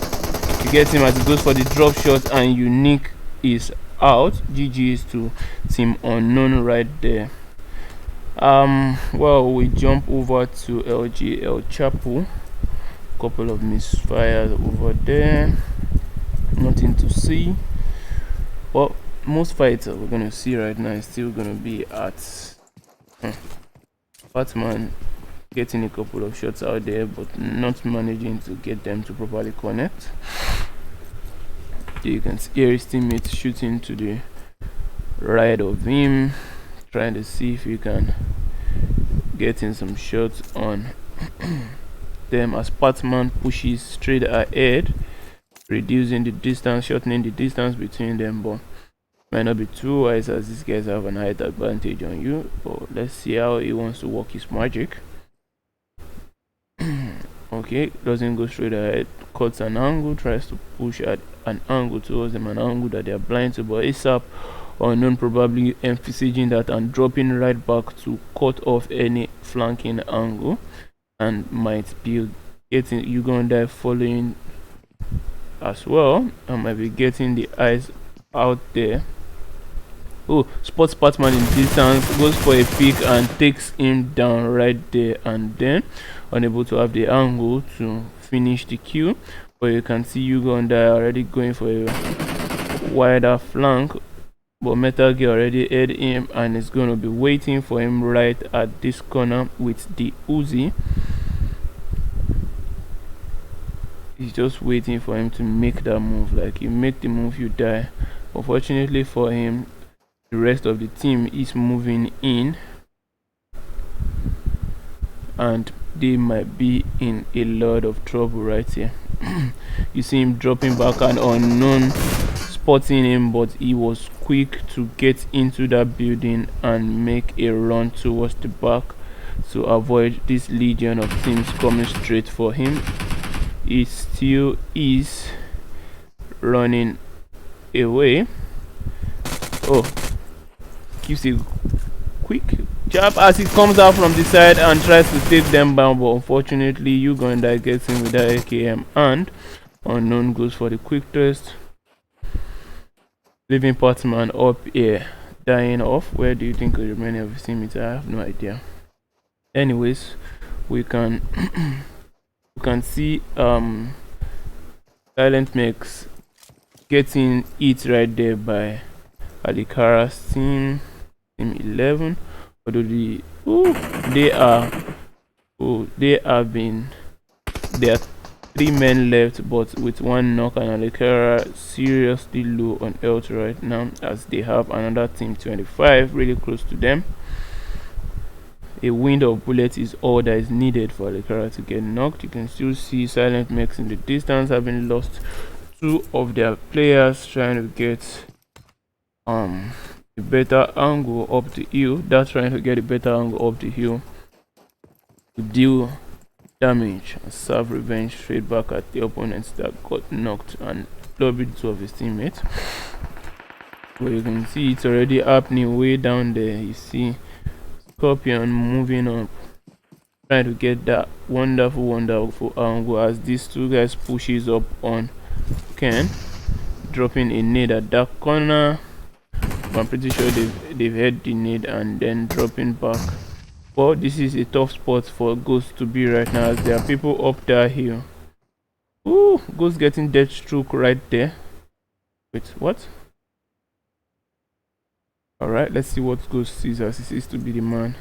You get him as he goes for the drop shot, and Unique is out. GG's to Team Unknown right there. Well, we jump over to LG El Chapo. Couple of misfires over there. Nothing to see. Well, most fights we're gonna see right now is still gonna be at Batman getting a couple of shots out there, but not managing to get them to properly connect. You can hear his teammates shooting to the right of him, trying to see if he can get in some shots on them as Batman pushes straight ahead, reducing the distance, shortening the distance between them, but might not be too wise as these guys have an height advantage on you. But let's see how he wants to work his magic. Okay, doesn't go straight ahead, cuts an angle, tries to push at an angle towards them, an angle that they are blind to, but ASAP Unknown probably emphasizing that and dropping right back to cut off any flanking angle, and might be getting you gonna die following as well, and might be getting the eyes out there. Oh, spots Batman in distance, goes for a pick and takes him down right there, and then unable to have the angle to finish the kill. But you can see Uganda already going for a wider flank, but Metal Gear already had him and is going to be waiting for him right at this corner with the Uzi. He's just waiting for him to make that move. Like, you make the move, you die. Unfortunately for him, the rest of the team is moving in, and they might be in a lot of trouble right here. You see him dropping back, and Unknown spotting him, but he was quick to get into that building and make a run towards the back to avoid this legion of teams coming straight for him. He still is running away. Oh, gives a quick jab as he comes out from the side and tries to take them down, but unfortunately Uganda gets him with that AKM, and Unknown goes for the quick test, leaving Batman up here dying off. Where do you think the remaining of his teammates? I have no idea. Anyways, we can we can see Silent Mix getting it right there by Alikara's team 11. Although they are 3 men left, but with 1 knock, and Alikara seriously low on health right now as they have another team 25 really close to them. A wind of bullets is all that is needed for Alikara to get knocked. You can still see Silent Mix in the distance, having lost 2 of their players, trying to get a better angle up the hill. That's trying to get a better angle up the hill to deal damage and serve revenge straight back at the opponents that got knocked and lobbied two of his teammates. Well, you can see it's already happening way down there. You see Scorpion moving up, trying to get that wonderful angle as these two guys pushes up on Ken, dropping a nade at that corner. I'm pretty sure they've had the nade and then dropping back. Well, this is a tough spot for Ghost to be right now as there are people up that hill. Ooh, Ghost getting death stroke right there. Wait, what? Alright, let's see what Ghost sees as he seems to be the man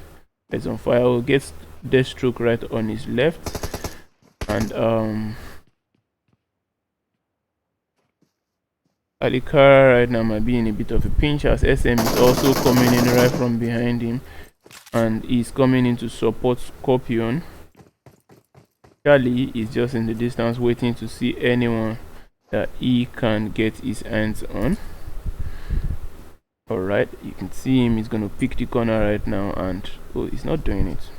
that's on fire. Will get death stroke right on his left. And Alikara right now might be in a bit of a pinch as SM is also coming in right from behind him. And he's coming in to support Scorpion. Charlie is just in the distance waiting to see anyone that he can get his hands on. Alright, you can see him. He's going to pick the corner right now and oh, he's not doing it.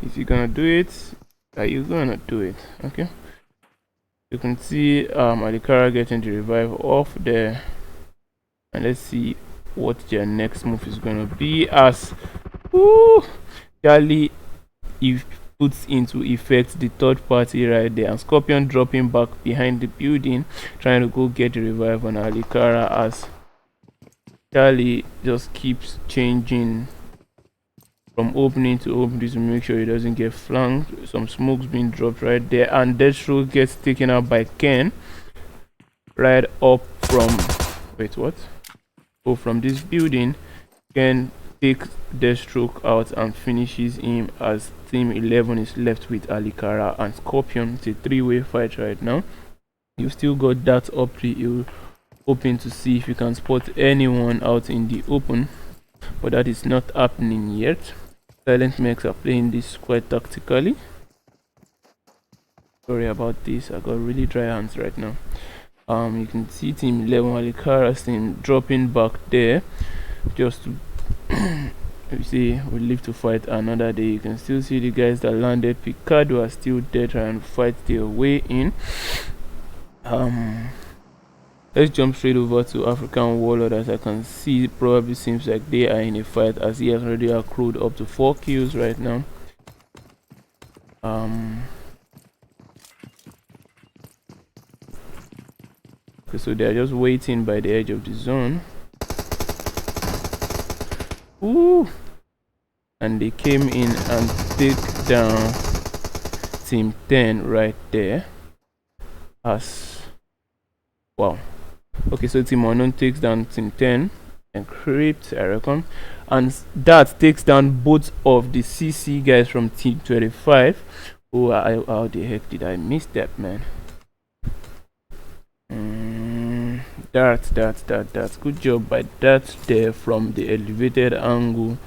Is he gonna do it? Are you gonna do it? Okay, you can see Alikara getting the revive off there, and let's see what their next move is gonna be as Charlie puts into effect the third party right there, and Scorpion dropping back behind the building trying to go get the revive on Alikara as Charlie just keeps changing from opening to opening to make sure he doesn't get flanked. Some smokes being dropped right there, and Deathstroke gets taken out by Ken right up from from this building. Ken takes Deathstroke out and finishes him as team 11 is left with Alikara and Scorpion. It's a three-way fight right now. You still got that up to you, hoping to see if you can spot anyone out in the open, but that is not happening yet. Silent Mechs are playing this quite tactically. Sorry about this, I got really dry hands right now. You can see team 11 Alikara's team dropping back there just to you see we live to fight another day. You can still see the guys that landed Picardo are still there trying to fight their way in. Let's jump straight over to African Warlord. As I can see, it probably seems like they are in a fight as he has already accrued up to 4 kills right now. Okay, so they are just waiting by the edge of the zone. Ooh! And they came in and take down team 10 right there. Wow. Okay, so team unknown takes down team 10, encrypt, I reckon, and that takes down both of the CC guys from team 25. Oh, how the heck did I miss that, man? That's good job by that there from the elevated angle,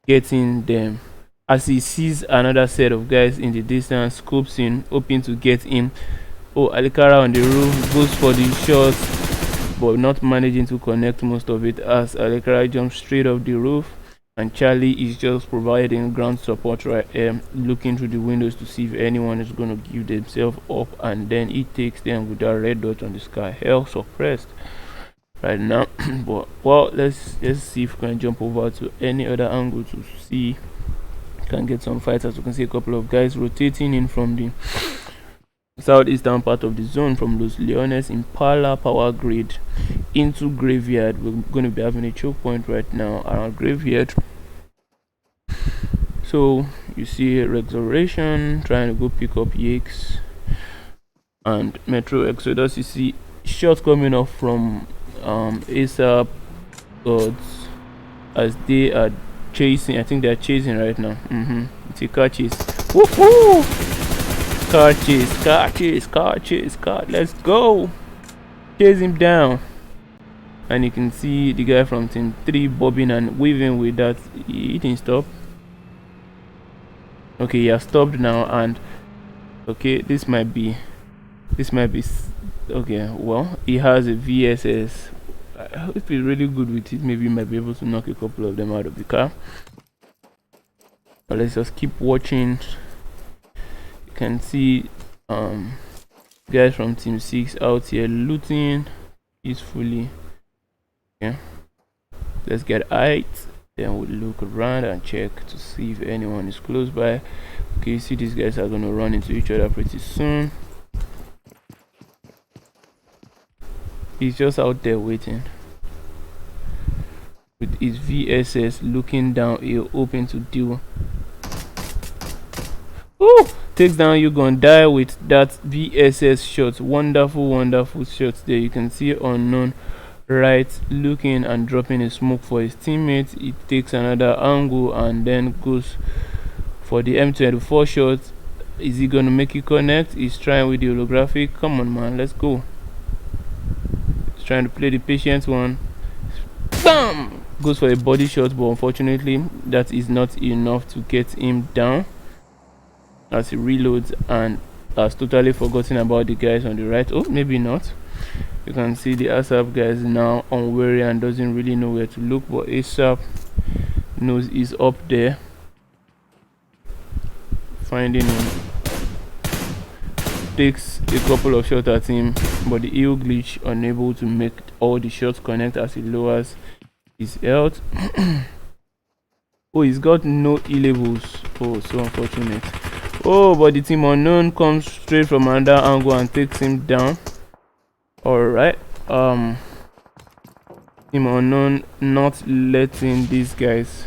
getting them as he sees another set of guys in the distance, scopes in, hoping to get in. Oh, Alikara on the roof goes for the shot, but not managing to connect most of it as Alikara jumps straight off the roof, and Charlie is just providing ground support right here, looking through the windows to see if anyone is going to give themselves up, and then he takes them with that red dot on the sky. Hell suppressed right now. But well, let's see if we can jump over to any other angle to see if we can get some fights. As you can see, a couple of guys rotating in from the southeastern part of the zone from Los Leones Impala power grid into Graveyard. We're going to be having a choke point right now around Graveyard. So you see Resurrection trying to go pick up Yakes and Metro Exodus. You see shots coming off from ASAP Gods as they are chasing. I think they are chasing right now. It's a car chase. Woohoo! Car chase, let's go! Chase him down. And you can see the guy from team 3 bobbing and weaving with that. He didn't stop. Okay, he has stopped now, and okay, this might be okay. Well, he has a VSS. if he's really good with it, maybe he might be able to knock a couple of them out of the car. But let's just keep watching. You can see guys from team 6 out here looting peacefully. Yeah, let's get height, then we'll look around and check to see if anyone is close by. Okay, you see these guys are going to run into each other pretty soon. He's just out there waiting with his VSS, looking down here, hoping to deal. Ooh, takes down. You gonna die with that VSS shot. Wonderful shots there. You can see unknown right looking and dropping a smoke for his teammates. It takes another angle and then goes for the M24 shot. Is he gonna make it connect? He's trying with the holographic. Come on, man, let's go. He's trying to play the patient one. Bam! Goes for a body shot, but unfortunately that is not enough to get him down as he reloads and has totally forgotten about the guys on the right. Oh, maybe not. You can see the ASAP guys now unwary and doesn't really know where to look, but ASAP knows he's up there. Finding him, takes a couple of shots at him, but the heal glitch unable to make all the shots connect as he lowers his health. Oh, he's got no E-levels. Oh, so unfortunate. Oh, but the team unknown comes straight from another angle and takes him down. Alright, team unknown not letting these guys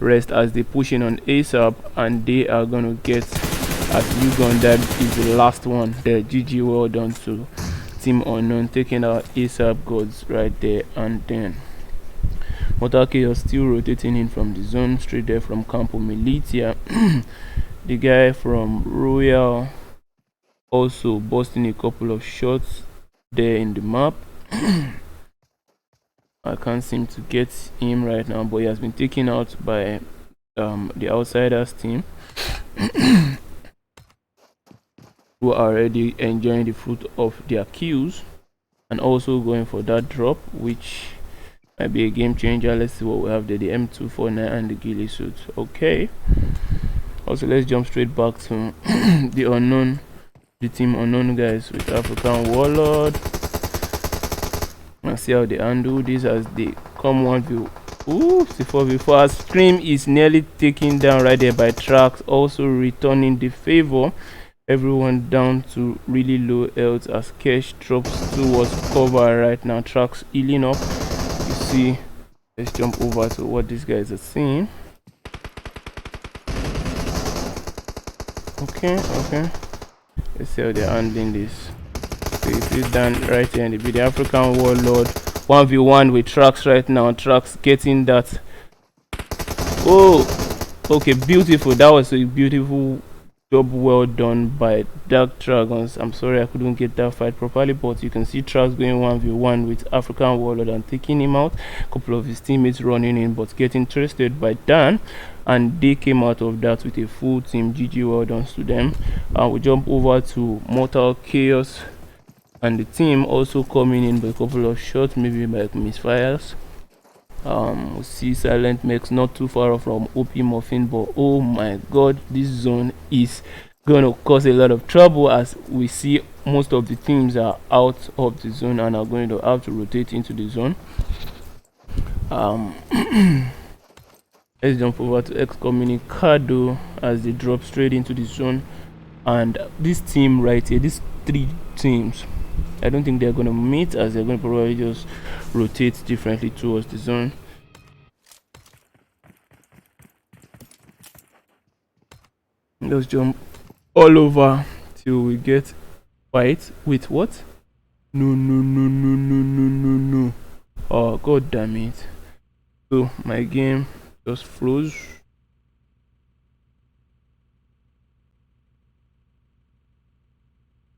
rest as they push in on ASAP, and they are gonna get, as Ugon, that is the last one there. GG, well done to team unknown, taking out ASAP gods right there. And then Mortal Chaos still rotating in from the zone, straight there from Campo Militia. The guy from Royal also busting a couple of shots there in the map. I can't seem to get him right now, but he has been taken out by the Outsiders team, who are already enjoying the fruit of their kills and also going for that drop, which might be a game changer. Let's see what we have there. The M249 and the ghillie suit. Okay, also let's jump straight back to the unknown, the team unknown guys with African Warlord, and see how they handle this as they come 1v. Ooh, 4v4 as Scrim is nearly taken down right there by Trax, also returning the favor. Everyone down to really low health as Kesh drops towards cover right now. Trax healing up. You see, let's jump over to what these guys are seeing. Okay, let's see how they're handling this. So you see down right here in the video, African Warlord 1v1 with Trax right now. Trax getting that. Oh, okay, beautiful. That was a beautiful job, well done by Dark Dragons. I'm sorry I couldn't get that fight properly, but you can see Trax going 1v1 with African Warlord and taking him out. A couple of his teammates running in but getting trusted by Dan, and they came out of that with a full team. GG, well done to them. We jump over to Mortal Chaos and the team also coming in by a couple of shots, maybe by misfires. We see Silent Max not too far from OP Muffin, but oh my god, this zone is gonna cause a lot of trouble as we see most of the teams are out of the zone and are going to have to rotate into the zone. Let's jump over to Excommunicado as they drop straight into the zone, and this team right here, these three teams, I don't think they're gonna meet as they're gonna probably just rotate differently towards the zone. Let's jump all over till we get fight with what? No. Oh god damn it. So my game just froze.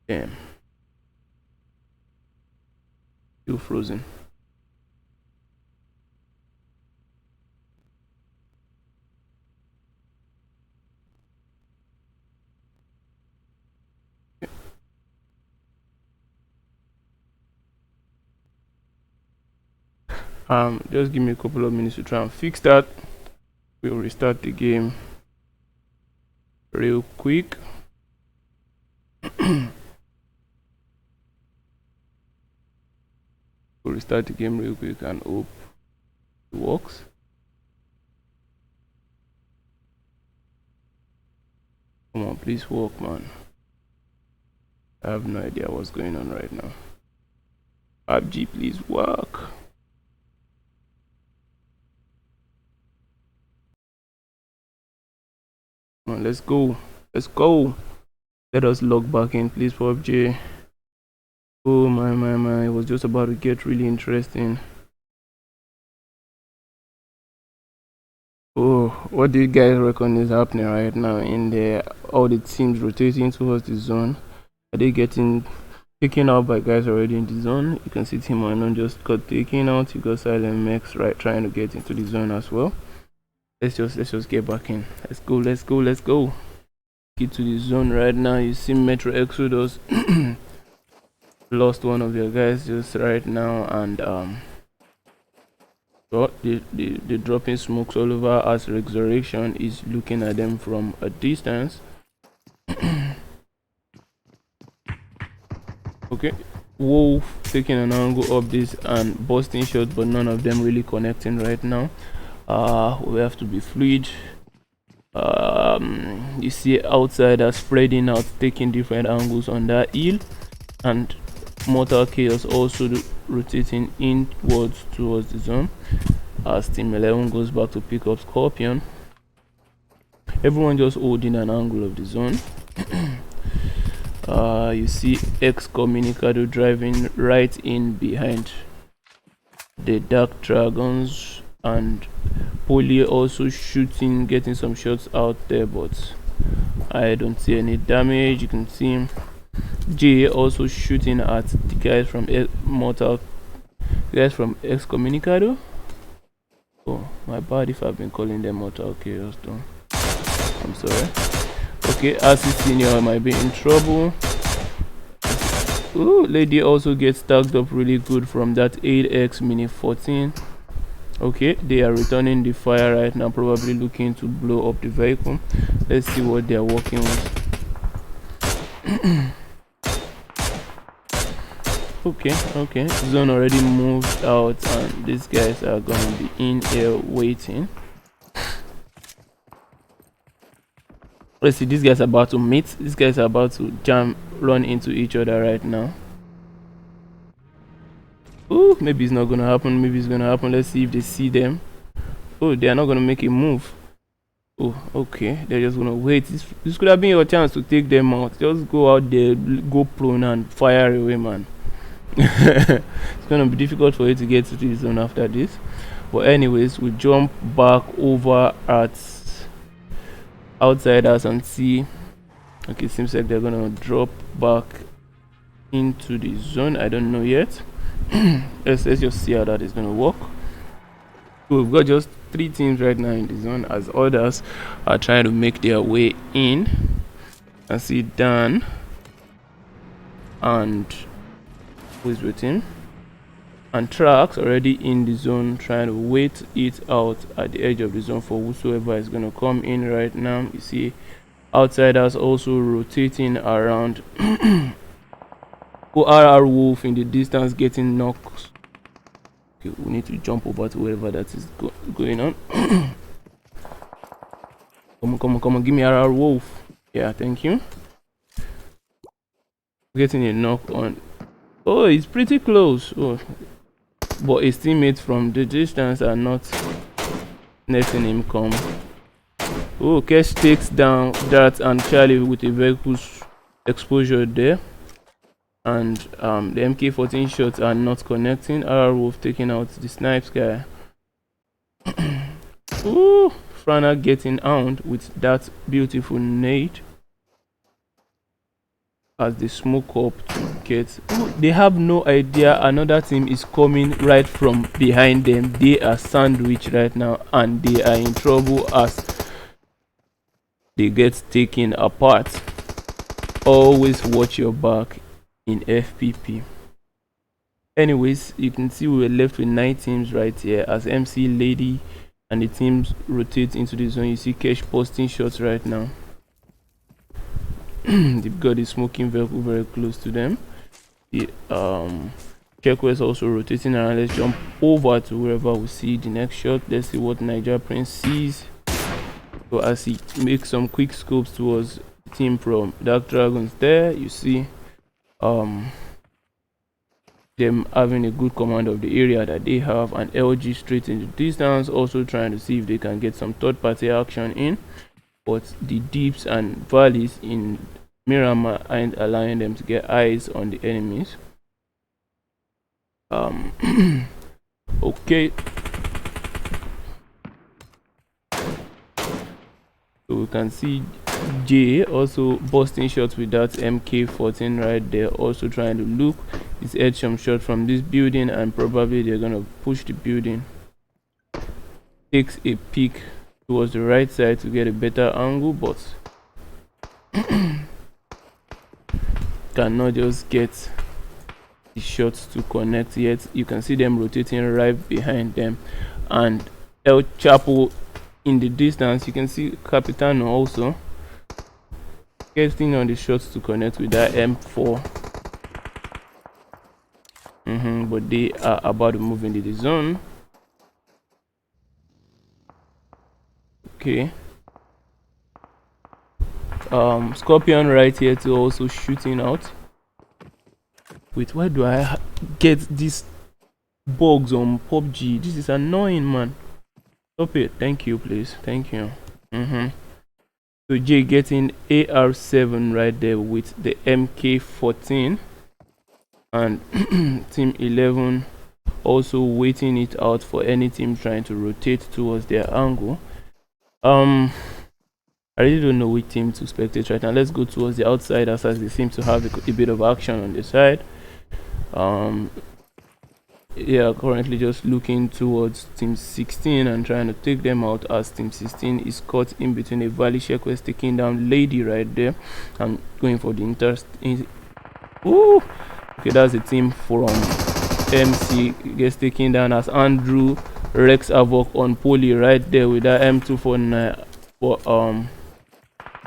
Damn. Still frozen. Just give me a couple of minutes to try and fix that. We'll restart the game real quick. We'll restart the game real quick and hope it works. Come on, please work, man. I have no idea what's going on right now. PUBG, please work. Come on, let's go. Let's go. Let us log back in, please, PUBG. Oh my, it was just about to get really interesting. Oh, what do you guys reckon is happening right now in there? All the teams rotating towards the zone. Are they getting taken out by guys already in the zone? You can see Team Unknown just got taken out. You got Silent Max right trying to get into the zone as well. Let's just get back in. Let's go. Get to the zone right now. You see Metro Exodus lost one of their guys just right now, and they're dropping smokes all over as Resurrection is looking at them from a distance. Okay, Wolf taking an angle up this and busting shots, but none of them really connecting right now. We have to be fluid. You see Outsider spreading out, taking different angles on that hill, and Mortal Chaos also rotating inwards towards the zone as Team 11 goes back to pick up Scorpion. Everyone just holding an angle of the zone. You see Excommunicado driving right in behind the Dark Dragons, and Poly also shooting, getting some shots out there, but I don't see any damage. You can see him. Jay also shooting at the guys from Excommunicado. Oh, my bad if I've been calling them Mortal Chaos though. I'm sorry. Okay, Asi Senior might be in trouble. Ooh, Lady also gets stacked up really good from that 8x Mini 14. Okay, they are returning the fire right now, probably looking to blow up the vehicle. Let's see what they are working with. Okay, zone already moved out, and these guys are gonna be in here waiting. Let's see, these guys are about to meet. These guys are about to run into each other right now. Oh, maybe it's not gonna happen. Maybe it's gonna happen. Let's see if they see them. Oh, they are not gonna make a move. Oh, okay, they're just gonna wait. This could have been your chance to take them out. Just go out there, go prone and fire away, man. It's gonna be difficult for you to get to the zone after this. But anyways, we jump back over at Outsiders and see. Okay, seems like they're gonna drop back into the zone. I don't know yet. let's just see how that is gonna work. So we've got just 3 teams right now in the zone, as others are trying to make their way in. I see Dan and who is with him, and Trax already in the zone, trying to wait it out at the edge of the zone for whosoever is going to come in right now. You see Outsiders also rotating around. ORR Wolf in the distance getting knocked. Okay, we need to jump over to wherever that is going on. Come on, give me RR Wolf. Yeah, thank you. Getting a knock on. Oh, it's pretty close. Oh, but his teammates from the distance are not letting him come. Oh, Kesh takes down that and Charlie with a vehicle's exposure there, and the MK14 shots are not connecting. RR Wolf taking out the snipes guy. Ooh, Frana getting out with that beautiful nade as they smoke up to get. Ooh, they have no idea another team is coming right from behind them. They are sandwiched right now, and they are in trouble as they get taken apart. Always watch your back in FPP. Anyways, you can see we were left with 9 teams right here as MC Lady and the teams rotate into the zone. You see Cash posting shots right now. They've got the smoking vehicle very close to them. The Checkwest also rotating around. Let's jump over to wherever we see the next shot. Let's see what Niger Prince sees. So as he makes some quick scopes towards the team from Dark Dragons there, you see them having a good command of the area that they have, and LG straight in the distance also trying to see if they can get some third party action in, but the deeps and valleys in Miramar aren't allowing them to get eyes on the enemies. Okay, so we can see J also busting shots with that MK14 right there, also trying to look. He's had some shot from this building and probably they're gonna push the building. Takes a peek towards the right side to get a better angle, but cannot just get the shots to connect yet. You can see them rotating right behind them, and El Chapo in the distance. You can see Capitano also getting on the shots to connect with that M4. But they are about to move into the zone. Okay. Scorpion right here to also shooting out. Wait, why do I get these bugs on PUBG? This is annoying, man. Stop it. Thank you, please. Thank you. So Jay getting AR7 right there with the MK14, and team 11 also waiting it out for any team trying to rotate towards their angle. I really don't know which team to spectate right now. Let's go towards the outsiders as they seem to have a bit of action on the side. Yeah, currently just looking towards team 16 and trying to take them out, as team 16 is caught in between a Valley Checkwest taking down Lady right there and going for the Ooh, okay, that's the team from MC gets taken down as Andrew Rex Havoc on Poly right there with that M249. But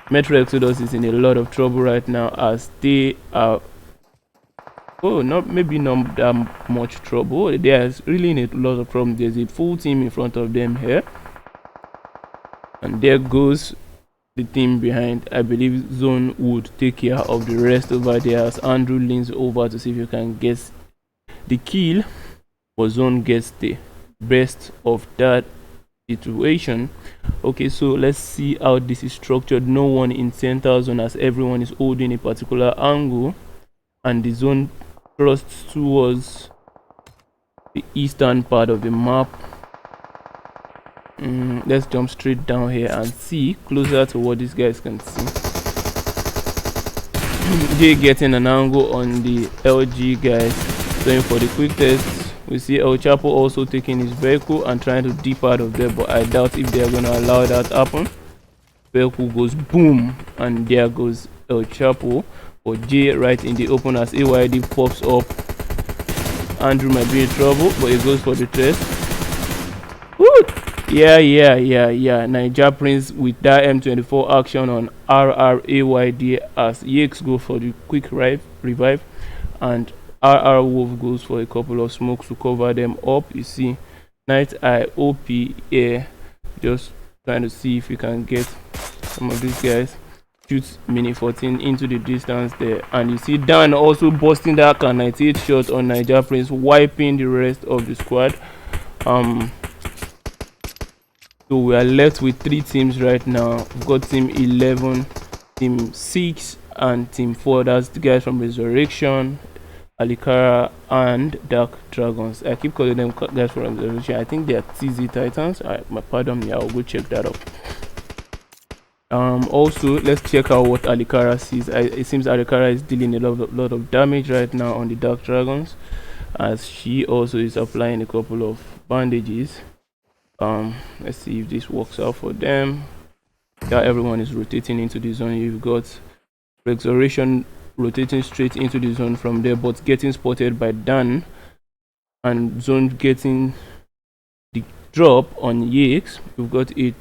Metro Exodus is in a lot of trouble right now as they are maybe not that much trouble. There's really in a lot of problem. There's a full team in front of them here, and there goes the team behind. I believe Zone would take care of the rest over there as Andrew leans over to see if you can guess the kill, but Zone gets the best of that situation. Okay, so let's see how this is structured. No one in center zone as everyone is holding a particular angle, and the zone thrusts towards the eastern part of the map. Let's jump straight down here and see closer to what these guys can see. Jay getting an angle on the LG guys, going for the quick test. We see El Chapo also taking his vehicle and trying to dip out of there, but I doubt if they are going to allow that happen. Vehicle goes boom, and there goes El Chapo. Or J right in the open as AYD pops up. Andrew might be in trouble, but he goes for the test. Woo! Yeah. Niger Prince with that M24 action on RRAYD as EX go for the quick revive, and RR Wolf goes for a couple of smokes to cover them up. You see Night Eye OP here just trying to see if we can get some of these guys. Shoots Mini 14 into the distance there, and you see Dan also busting that K98 shot on Niger Prince, wiping the rest of the squad. So we are left with 3 teams right now. We've got team 11, team 6, and team 4. That's the guys from Resurrection, Alikara, and Dark Dragons. I keep calling them guys from Resurrection. I think they are TZ Titans. Pardon me, I'll go check that out. Also, let's check out what Alikara sees. It seems Alikara is dealing a lot of damage right now on the Dark Dragons, as she also is applying a couple of bandages. Let's see if this works out for them. Yeah, everyone is rotating into the zone. You've got Resurrection rotating straight into the zone from there, but getting spotted by Dan and zone getting the drop on Yakes. We've got a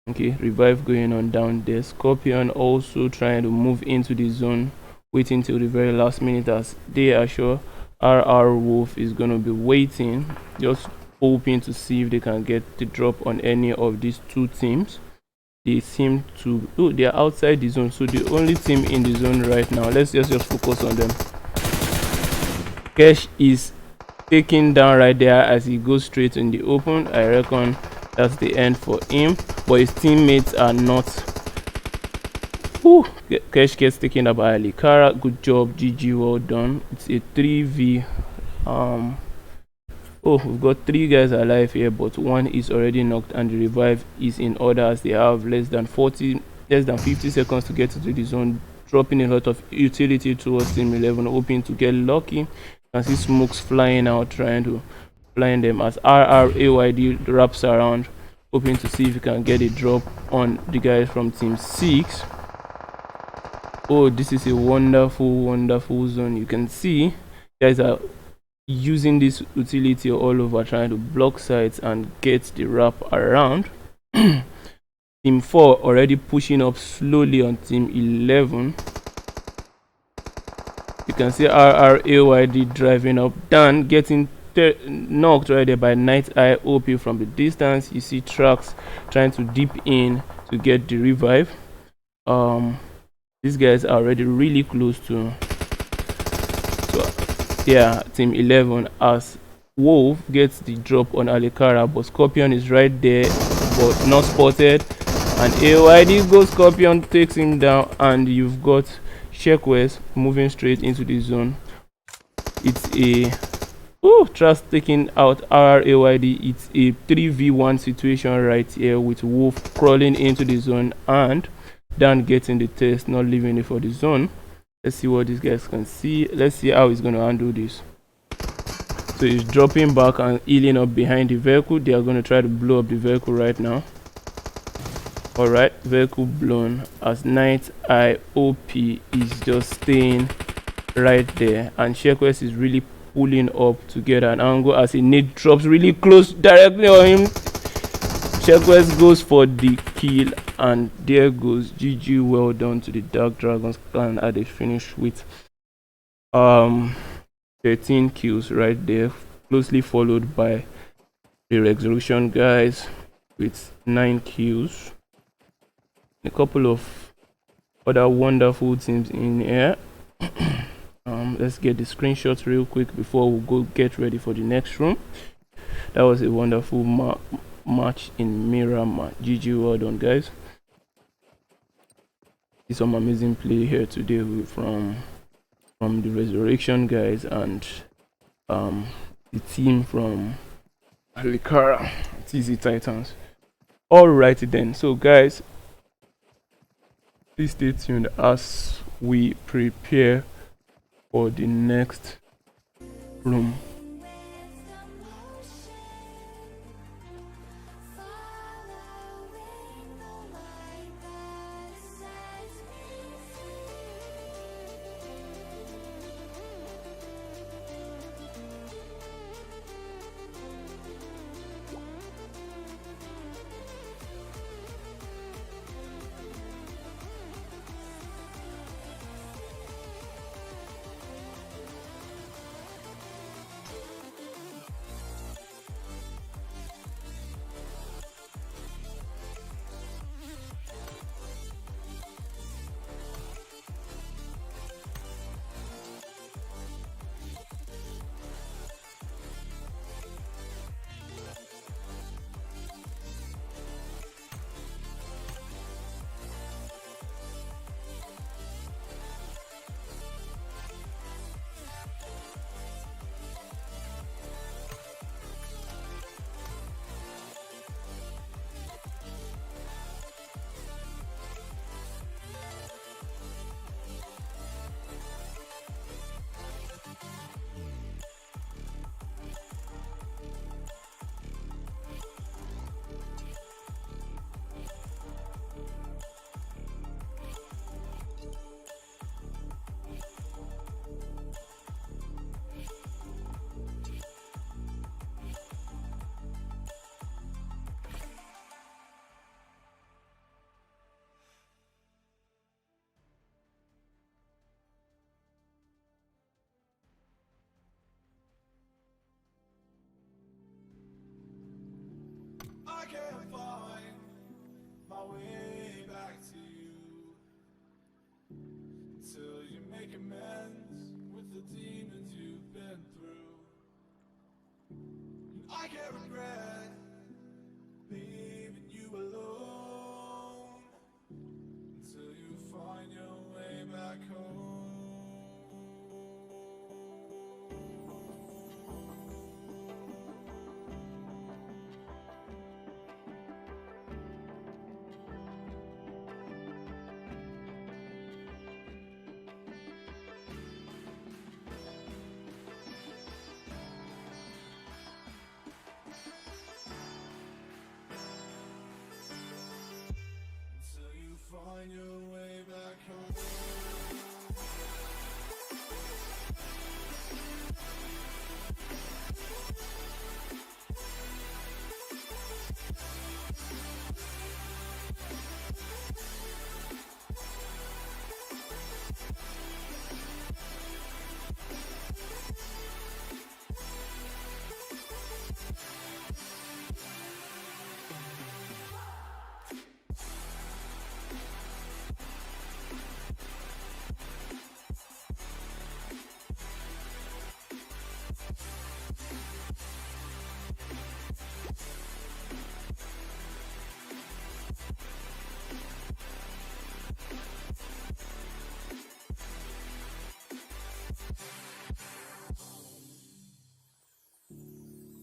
revive going on down there. Scorpion also trying to move into the zone, waiting till the very last minute, as they are sure RR Wolf is going to be waiting, just hoping to see if they can get the drop on any of these two teams. They seem to, oh, they are outside the zone, so the only team in the zone right now, let's just focus on them. Kesh is taken down right there as he goes straight in the open. I reckon that's the end for him, but his teammates are not. Kesh gets taken up by Alikara. Good job, GG, well done. It's a 3v. We've got 3 guys alive here, but 1 is already knocked, and the revive is in order as they have less than 50 seconds to get into the zone, dropping a lot of utility towards team 11, hoping to get lucky. You can see smokes flying out, trying to blind them as RRAYD wraps around, hoping to see if you can get a drop on the guys from team 6. This is a wonderful zone. You can see guys are using this utility all over, trying to block sides and get the wrap around. Team 4 already pushing up slowly on team 11. You can see RRAYD driving up, Dan getting knocked right there by Night Eye OP from the distance. You see Tracks trying to dip in to get the revive. These guys are already really close to, yeah, team 11 as Wolf gets the drop on Alikara, but Scorpion is right there but not spotted, and AYD goes. Scorpion takes him down, and you've got Shekwes moving straight into the zone. It's a Trust taking out RRAYD. It's a 3v1 situation right here with Wolf crawling into the zone and Dan getting the test, not leaving it for the zone. Let's see what these guys can see. Let's see how he's going to handle this. So he's dropping back and healing up behind the vehicle. They are going to try to blow up the vehicle right now. Alright, vehicle blown as Night Eye OP is just staying right there, and Shekwes is really pulling up to get an angle as a nade drops really close directly on him. Shekwes goes for the kill, and there goes GG. Well done to the Dark Dragons clan as they finish with 13 kills right there, closely followed by the Resurrection guys with 9 kills. A couple of other wonderful teams in here. Let's get the screenshots real quick before we go get ready for the next room. That was a wonderful match in Miramar. GG, well done guys. See some amazing play here today from the Resurrection guys and the team from Alikara, TZ Titans. Alrighty then, so guys, please stay tuned as we prepare for the next room. make amends with the demons you've been through. And I can't regret leaving you alone until you find your way back home. Until you find your way back home.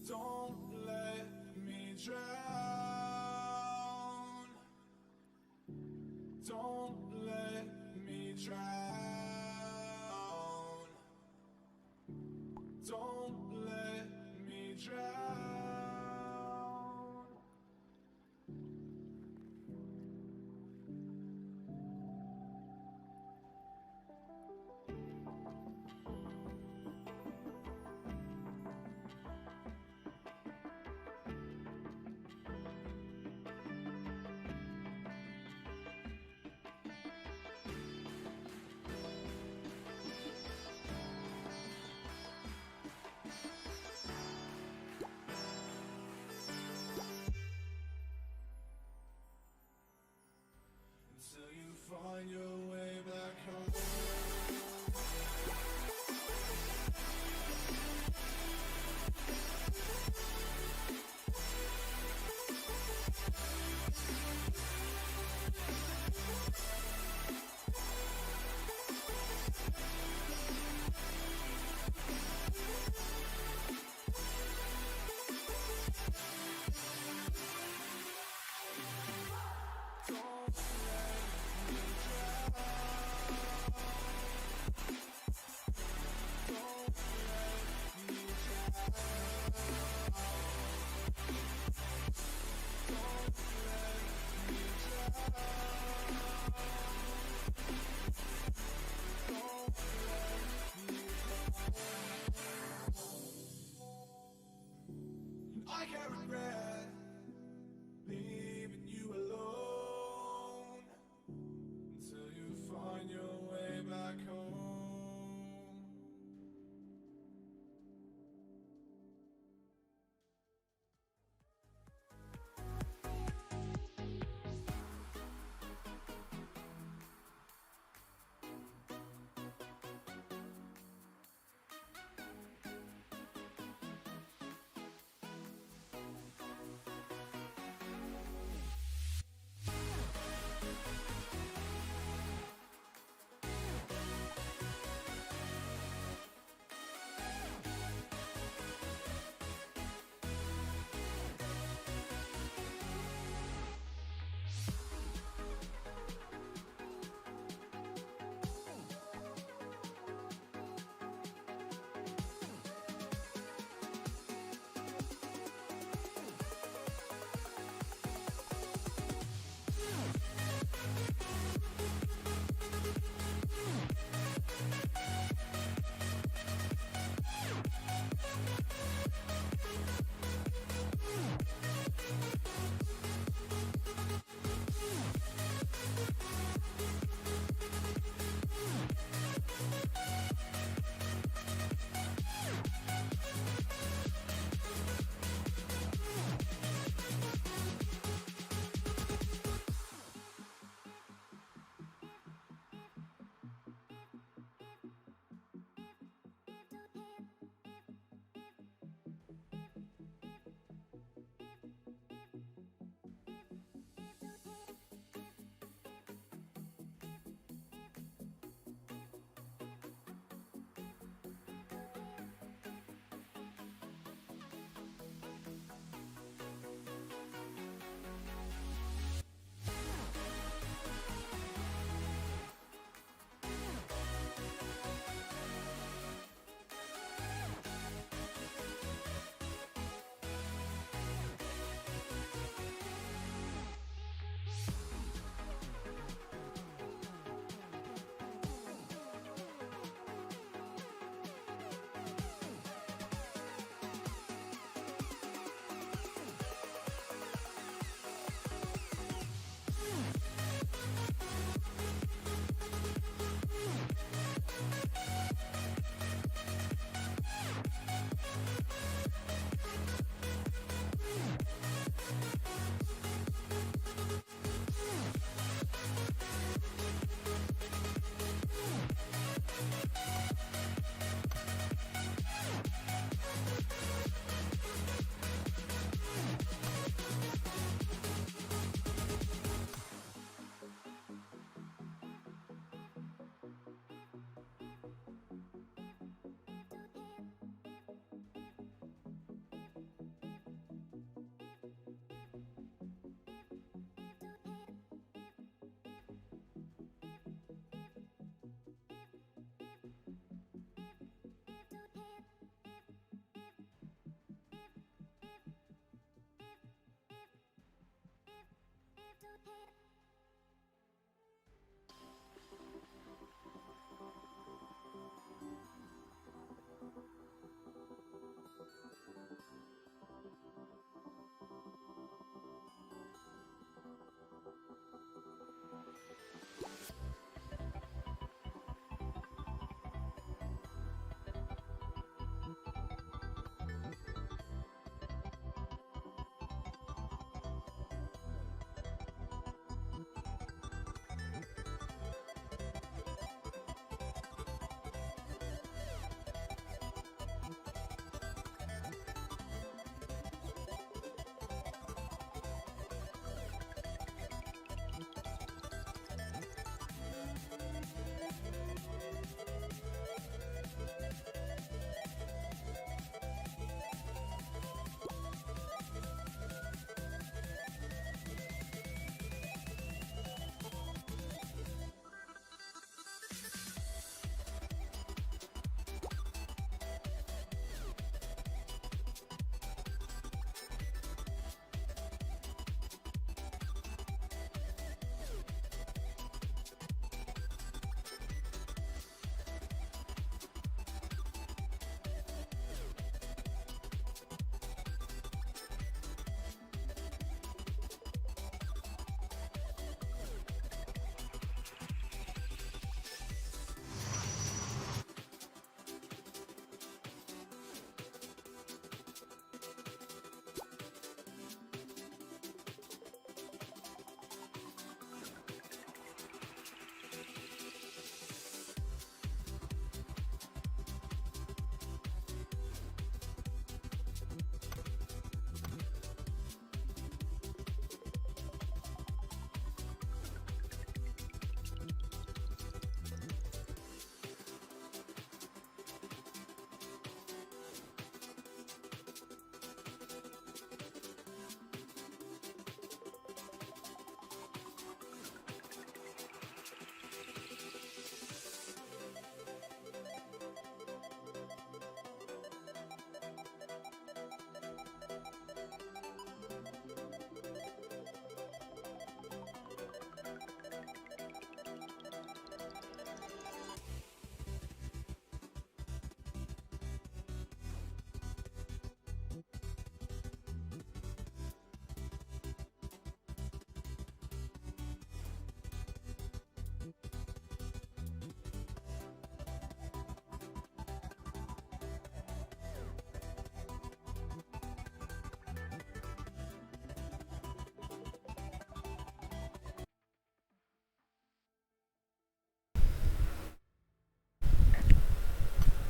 Don't let me drown. Don't let me drown. Don't let me drown.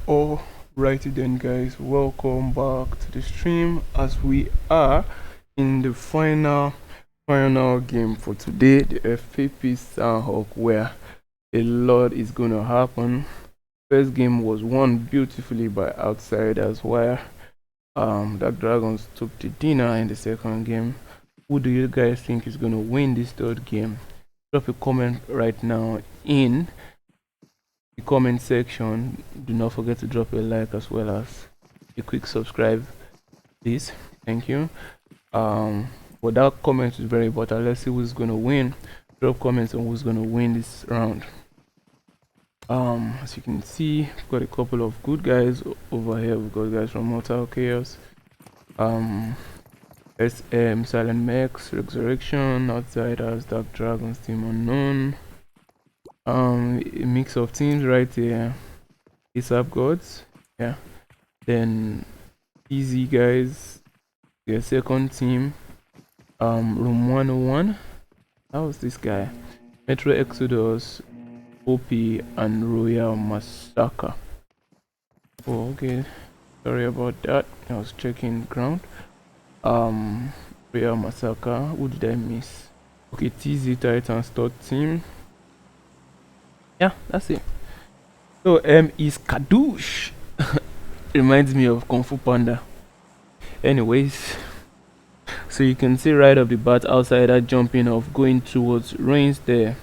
Alrighty then, guys, welcome back to the stream as we are in the final game for today, the FPP Sandhawk, where a lot is gonna happen. First game was won beautifully by outsiders, while Dark Dragons took the dinner in the second game. Who do you guys think is gonna win this third game? Drop a comment right now in the comment section. Do not forget to drop a like as well as a quick subscribe, please. Thank you. But that comment is very important. Let's see who's gonna win. Drop comments on who's gonna win this round. As you can see, we've got a couple of good guys over here. We've got guys from Mortal Chaos, SM, Silent Max, Resurrection, Outsiders, Dark Dragons, Team Unknown. A mix of teams right here. ASAP Gods, yeah. Then Easy Guys, their second team. Room 101. How was this guy? Metro Exodus, OP, and Royal Massacre. Oh, okay. Sorry about that. I was checking ground. Royal Massacre. Who did I miss? Okay, TZ Titans third team. Yeah, that's it. So is Kadoosh. Reminds me of Kung Fu Panda. Anyways, so you can see right off the bat, outsider jumping off, going towards Reigns there.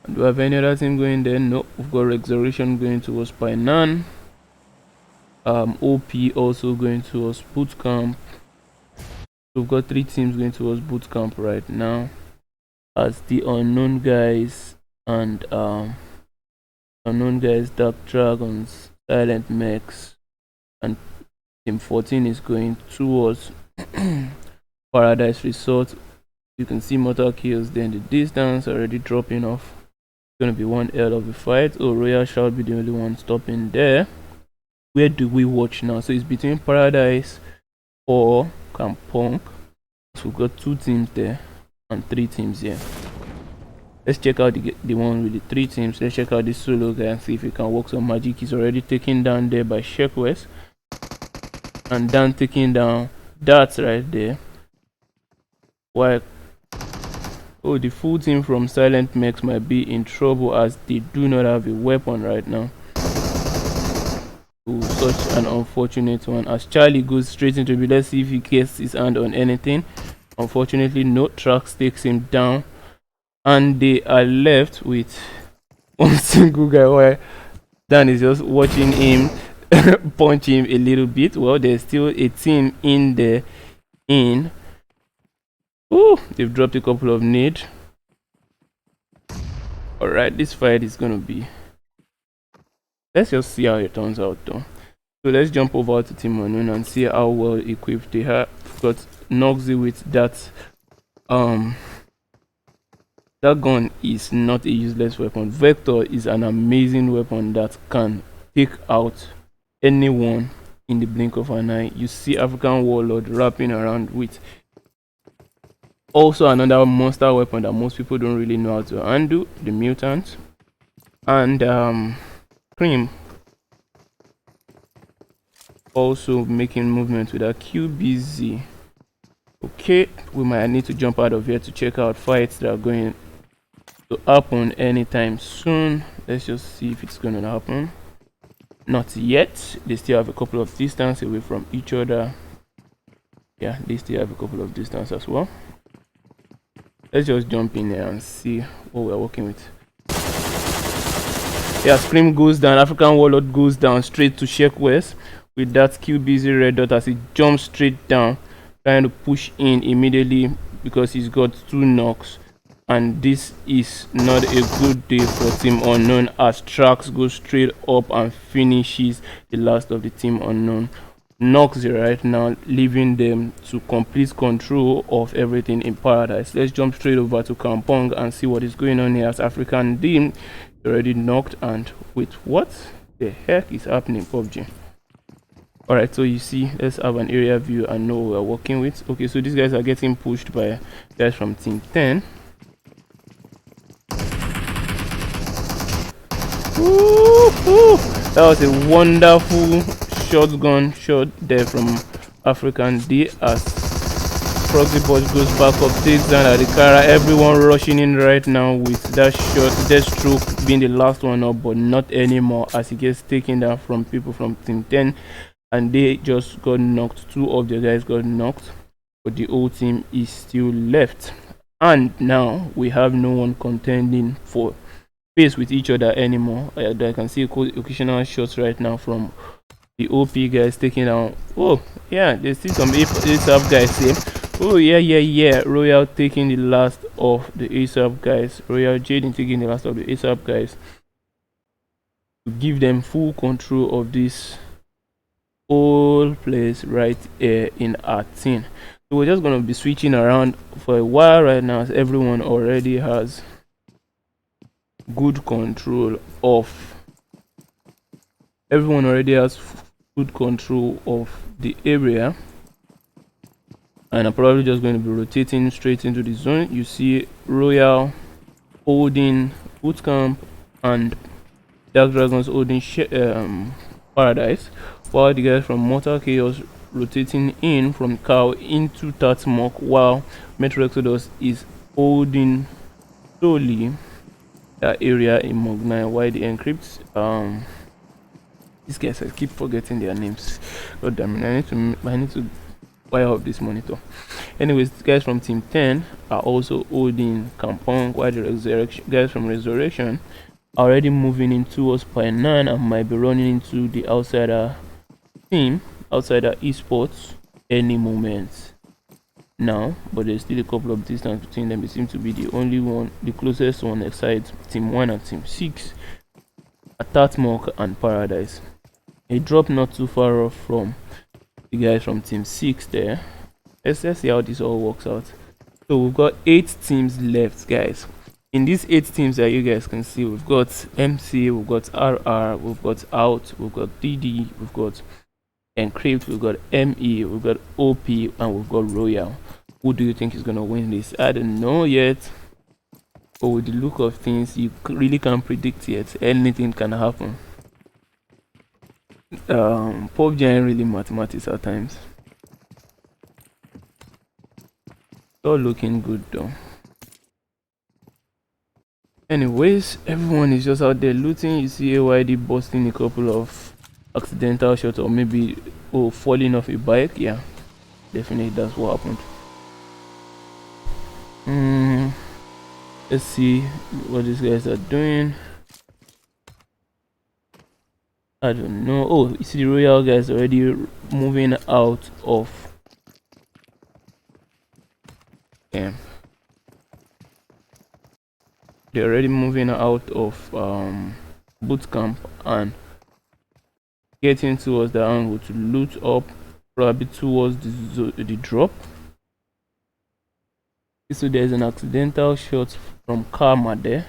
Do we have any other team going there? No. We've got Resurrection going towards Painan. OP also going towards Bootcamp. So we've got 3 teams going towards Bootcamp right now, as the unknown guys and Dark Dragons, Silent Max, and Team 14 is going towards Paradise Resort. You can see Mortal Chaos there in the distance already dropping off. It's gonna be one hell of a fight. Oh, Royal shall be the only one stopping there. Where do we watch now? So it's between Paradise or Kampong. So we've got 2 teams there and 3 teams here. Let's check out the one with the 3 teams. Let's check out this solo guy and see if he can work some magic. He's already taken down there by Shekwest, and Dan taking down Darts right there. Why? Oh, the full team from Silent Max might be in trouble as they do not have a weapon right now. Oh, such an unfortunate one, as Charlie goes straight into it. Let's see if he gets his hand on anything. Unfortunately, no. Trax takes him down, and they are left with one single guy, where Dan is just watching him punch him a little bit. Well, there's still a team in there. Oh, they've dropped a couple of nades. Alright, this fight is gonna be, let's just see how it turns out though. So let's jump over to Team Unknown and see how well equipped they have. Got Noxy with that. That gun is not a useless weapon. Vector is an amazing weapon that can take out anyone in the blink of an eye. You see African Warlord wrapping around with also another monster weapon that most people don't really know how to handle, the Mutant. And Cream also making movement with a QBZ. Okay, we might need to jump out of here to check out fights that are going to happen anytime soon. Let's just see if it's going to happen. Not yet. They still have a couple of distance away from each other. Yeah, they still have a couple of distance as well. Let's just jump in there and see what we're working with. Yeah, Scream goes down. African Warlord goes down straight to Shekwest with that QBZ red dot as he jumps straight down, trying to push in immediately because he's got 2 knocks. And this is not a good day for Team Unknown, as Trax goes straight up and finishes the last of the Team Unknown. Noxy right now, leaving them to complete control of everything in Paradise. Let's jump straight over to Kampong and see what is going on here, as African Team already knocked. And wait, what the heck is happening, PUBG? Alright, so you see, let's have an area view and know what we're working with. Okay, so these guys are getting pushed by guys from Team 10. Woo-hoo. That was a wonderful shotgun shot there from African D as Proxy Bot goes back up, takes down Adikara. Everyone rushing in right now with that shot. Deathstroke being the last one up, but not anymore as he gets taken down from people from Team 10. And they just got knocked. 2 of the guys got knocked, but the whole team is still left. And now we have no one contending for space with each other anymore. I can see occasional shots right now from the OP guys taking down. Oh yeah, there's still some ASAP guys here. Oh yeah. Royal taking the last of the ASAP guys. Royal Jaden taking the last of the ASAP guys to give them full control of this whole place right here in our team. So we're just gonna be switching around for a while right now, as everyone already has good control of. Good control of the area, and I'm probably just going to be rotating straight into the zone. You see Royal holding Bootcamp and Dark Dragons holding Paradise, while the guys from Mortal Chaos rotating in from Cow into Tatsmok, while Metro Exodus is holding solely that area in Mog 9, while the Encrypts these guys, I keep forgetting their names. God damn it, I need to wire up this monitor. Anyways, the guys from Team 10 are also holding Kampong, while the guys from Resurrection are already moving in towards Painan and might be running into the outsider team, outsider esports, any moment now. But there's still a couple of distance between them. They seem to be the only one, the closest one, aside Team 1 and Team 6, Tatmok and Paradise. A drop not too far off from the guys from Team 6 there. Let's see how this all works out. So we've got 8 teams left, guys. In these 8 teams that you guys can see, we've got MC, we've got RR, we've got Out, we've got DD, we've got Encrypt, we've got ME, we've got OP, and we've got Royal. Who do you think is gonna win this? I don't know yet, but with the look of things, you really can't predict yet. Anything can happen. PUBG ain't really mathematics at times. It's all looking good though. Anyways, everyone is just out there looting. You see AYD busting a couple of accidental shots, or maybe falling off a bike. Yeah, definitely that's what happened. Let's see what these guys are doing. I don't know. Oh, you see the Royal guys already moving out of they're already moving out of Bootcamp and getting towards the angle to loot up, probably towards the drop. So there's an accidental shot from Karma there,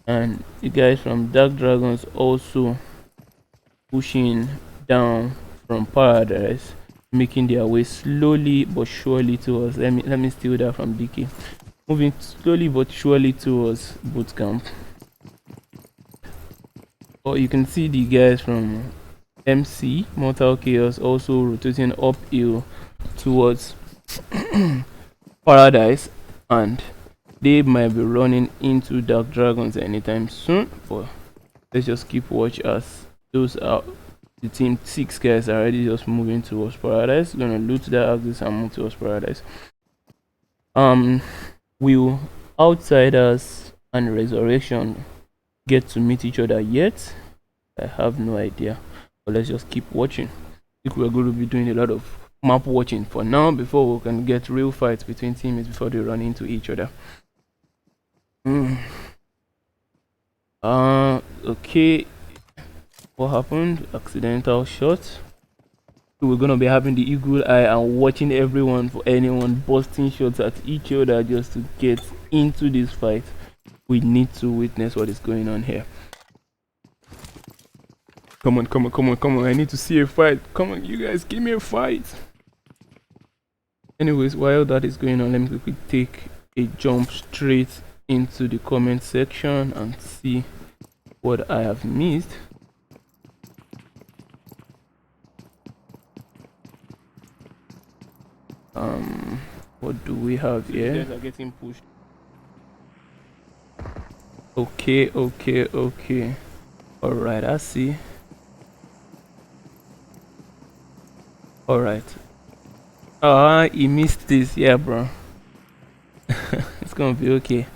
and the guys from Dark Dragons also pushing down from Paradise, making their way slowly but surely towards. Let me steal that from DK. Moving slowly but surely towards Bootcamp. Or you can see the guys from MC Mortal Chaos also rotating uphill towards Paradise, and they might be running into Dark Dragons anytime soon. But let's just keep watch as those are the Team 6 guys are already just moving towards Paradise. Gonna loot that axis and move towards Paradise. Will Outsiders and Resurrection get to meet each other yet? I have no idea, but let's just keep watching. I think we're going to be doing a lot of map watching for now before we can get real fights between teams before they run into each other. Okay, what happened? Accidental shot. So we're gonna be having the eagle eye and watching everyone for anyone busting shots at each other just to get into this fight. We need to witness what is going on here. Come on, I need to see a fight. Come on, you guys, give me a fight. Anyways, while that is going on, let me quickly take a jump straight into the comment section and see what I have missed. What do we have here? These guys are getting pushed. Okay. All right, I see. All right. He missed this. Yeah, bro. It's gonna be okay.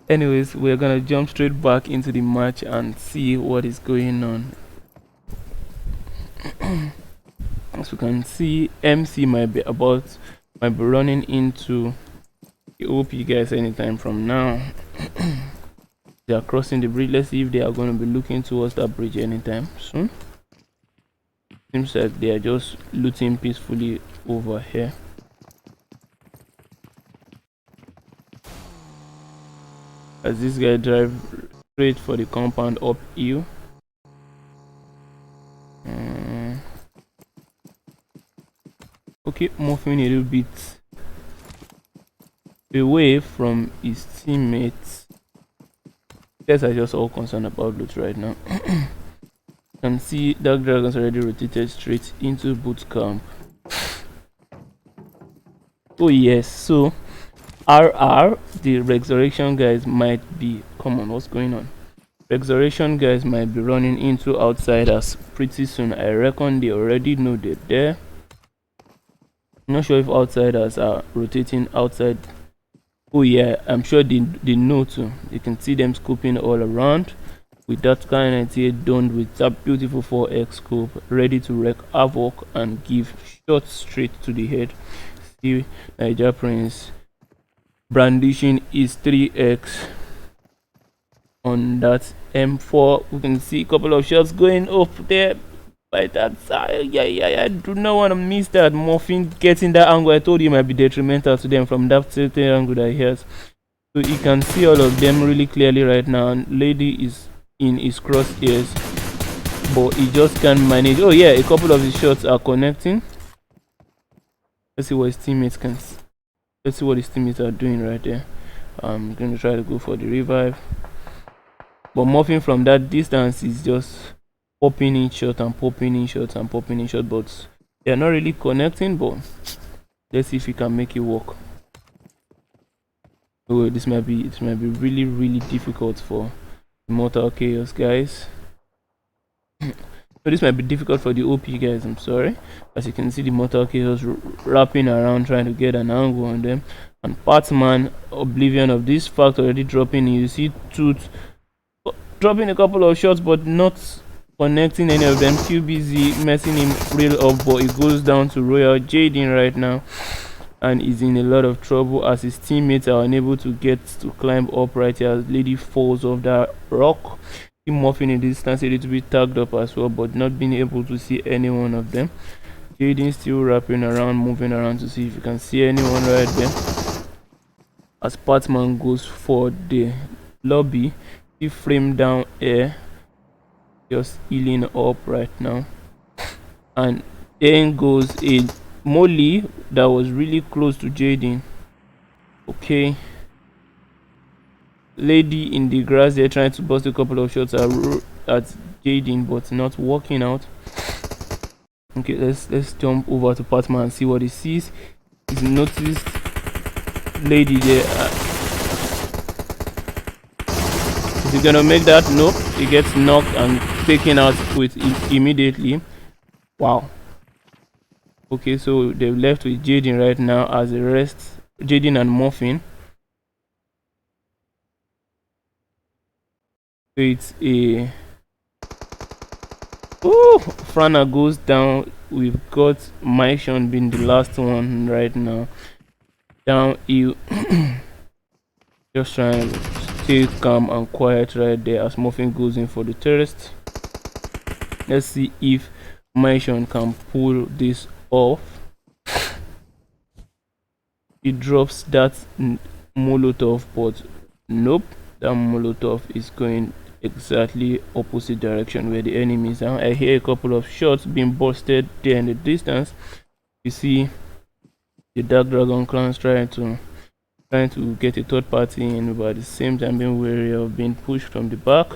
Anyways, we're gonna jump straight back into the match and see what is going on. As we can see, MC might be running into the OP guys anytime from now. They are crossing the bridge. Let's see if they are going to be looking towards that bridge anytime soon. Seems like they are just looting peacefully over here. As this guy drive straight for the compound up hill. Okay, moving a little bit away from his teammates. Guys are just all concerned about loot right now. You can see Dark Dragons already rotated straight into boot camp. Oh yes, so the Resurrection guys might be, come on, what's going on? Resurrection guys might be running into outsiders pretty soon. I reckon they already know they're there. Not sure if outsiders are rotating outside. Oh yeah, I'm sure they know too. You can see them scoping all around with that kind of 98 done with that beautiful 4x scope, ready to wreak havoc and give shots straight to the head. See Niger Prince brandishing his 3x on that M4. We can see a couple of shots going up there by that side. Yeah, I do not want to miss that. Morphine getting that angle. I told you might be detrimental to them from that certain angle that he has. So you can see all of them really clearly right now. And Lady is in his crosshairs, but he just can't manage. Oh yeah, a couple of his shots are connecting. Let's see what his teammates can see. Let's see what his teammates are doing right there. I'm gonna try to go for the revive, but Morphine from that distance is just popping in shot and popping in shots and popping in shot, but they are not really connecting. But let's see if we can make it work. Oh, this might be really difficult for Immortal Chaos guys. So this might be difficult for the OP guys, I'm sorry. As you can see, the Mortal Chaos wrapping around trying to get an angle on them, and Patsman, oblivion of this fact, already dropping in. You see Tooth dropping a couple of shots but not connecting any of them. QBZ messing him real up, but it goes down to Royal Jaden right now and is in a lot of trouble as his teammates are unable to get to climb up right here as Lady falls off that rock. Him Morphing in distance a little bit tagged up as well, but not being able to see any one of them. Jaden still wrapping around, moving around to see if you can see anyone right there. As Patman goes for the lobby, he framed down air, just healing up right now. And then goes a Molly that was really close to Jaden. Okay. Lady in the grass there trying to bust a couple of shots at Jaden, but not working out. Okay, let's jump over to Patman and see what he sees. He's noticed Lady there. Is he gonna make that? Nope. He gets knocked and taken out with immediately. Wow. Okay, so they're left with Jaden right now as the rest. Jaden and Morphine. So it's a Frana goes down. We've got Myshon being the last one right now. Down you just trying to stay calm and quiet right there as Morphine goes in for the terrorist. Let's see if Myshon can pull this off. He drops that Molotov, but nope, that Molotov is going exactly opposite direction where the enemies are. I hear a couple of shots being busted there in the distance. You see the Dark Dragon clans trying to get a third party in, but at the same time being wary of being pushed from the back.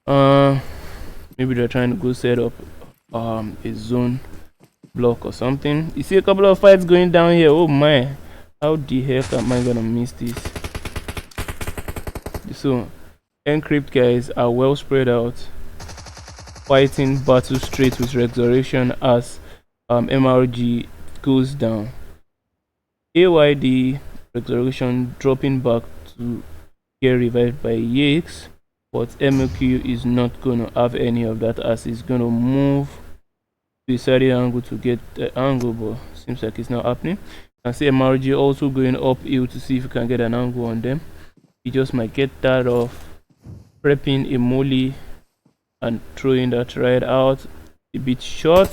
Maybe they're trying to go set up a zone block or something. You see a couple of fights going down here. Oh my, how the heck am I gonna miss this? So encrypt guys are well spread out, fighting battle straight with resurrection as MRG goes down. AYD resurrection dropping back to get revived by Yakes, but MQ is not gonna have any of that as he's gonna move to a certain angle to get the angle, but seems like it's not happening. I see MRG also going uphill to see if we can get an angle on them. He just might get that off, prepping a molly and throwing that right out. A bit short,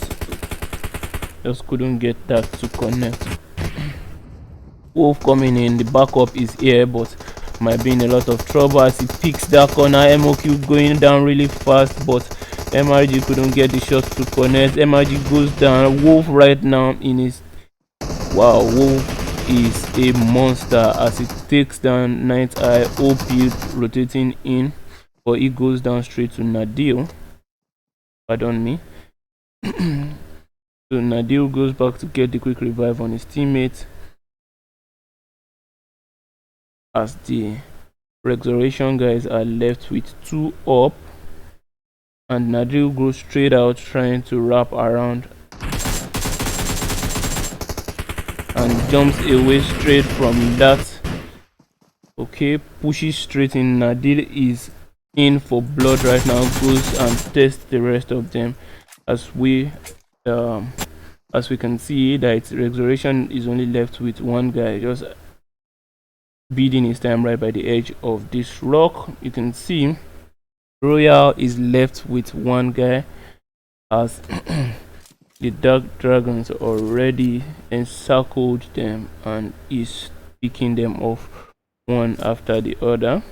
just couldn't get that to connect. Wolf coming in, the backup is here, but might be in a lot of trouble as he picks that corner. MOQ going down really fast, but MRG couldn't get the shot to connect. MRG goes down. Wolf right now in his... Wow, Wolf is a monster as he takes down Night Eye. OP rotating in, but he goes down straight to Nadil. Pardon me. So Nadil goes back to get the quick revive on his teammate as the resurrection guys are left with 2 up, and Nadil goes straight out trying to wrap around and jumps away straight from that. Okay, pushes straight in. Nadil is in for blood right now, goes and tests the rest of them as we can see that resurrection is only left with 1 guy just beating his time right by the edge of this rock. You can see Royal is left with 1 guy as the dark dragons already encircled them and is picking them off one after the other.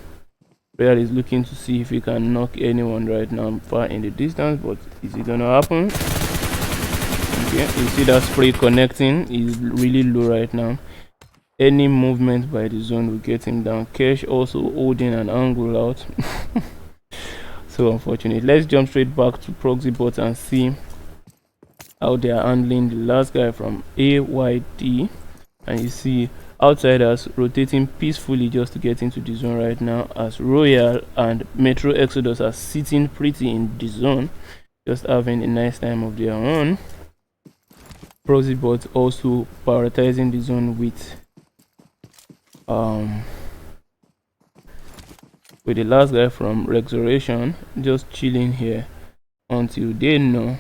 Royal is looking to see if he can knock anyone right now far in the distance, but is it gonna happen? Okay, you see that spray connecting is really low right now. Any movement by the zone will get him down. Kesh also holding an angle out. So unfortunate. Let's jump straight back to proxy bot and see how they are handling the last guy from AYD. And you see outsiders rotating peacefully just to get into the zone right now, as Royal and Metro Exodus are sitting pretty in the zone, just having a nice time of their own. Proxy bot also prioritizing the zone with the last guy from Resurrection just chilling here until they know,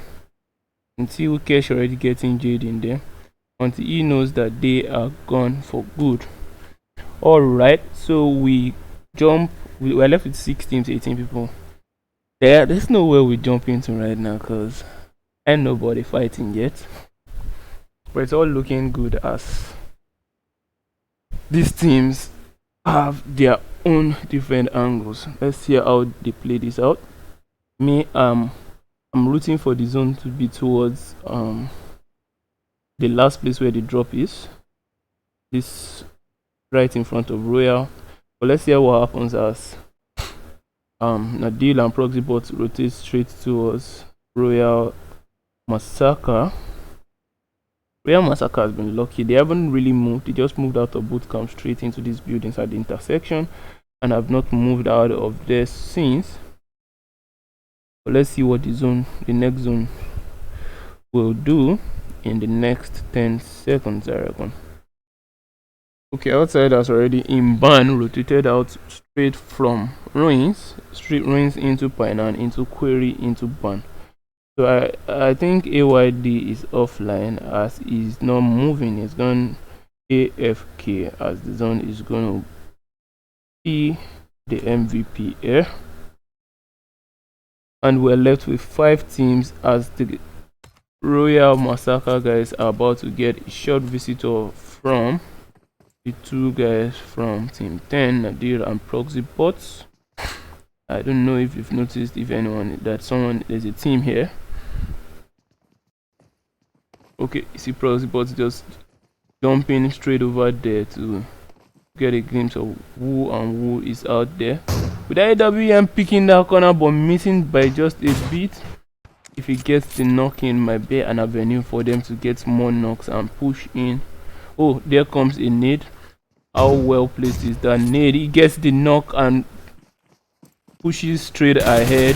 until Kesh already getting Jade in there, until he knows that they are gone for good. Alright, so we are left with 6 teams, 18 people. There's nowhere we jump into right now because ain't nobody fighting yet, but it's all looking good as these teams have their own different angles. Let's see how they play this out. Me, I'm rooting for the zone to be towards the last place where the drop is. This right in front of Royal. But let's see what happens as Nadil and Proxybot rotate straight towards Royal Massacre. Royal Massacre has been lucky. They haven't really moved. They just moved out of boot camp straight into these buildings at the intersection and have not moved out of there since. But let's see what the next zone will do in the next 10 seconds, I reckon. Okay, outside has already in ban, rotated out straight from ruins, street ruins into Painan, into Query, into ban. So I think AYD is offline as he's not moving. He's gone AFK as the zone is going to be the MVP here. And we're left with 5 teams as the Royal Massacre guys are about to get a short visitor from the 2 guys from Team 10, Nadir and Proxy Bots. I don't know if you've noticed, if anyone, that there's a team here. Okay, you see Proxy Bots just jumping straight over there to get a glimpse of who and who is out there. With AWM picking that corner but missing by just a bit. If he gets the knock in, might be an avenue for them to get more knocks and push in. Oh, there comes a nade. How well placed is that nade? He gets the knock and pushes straight ahead.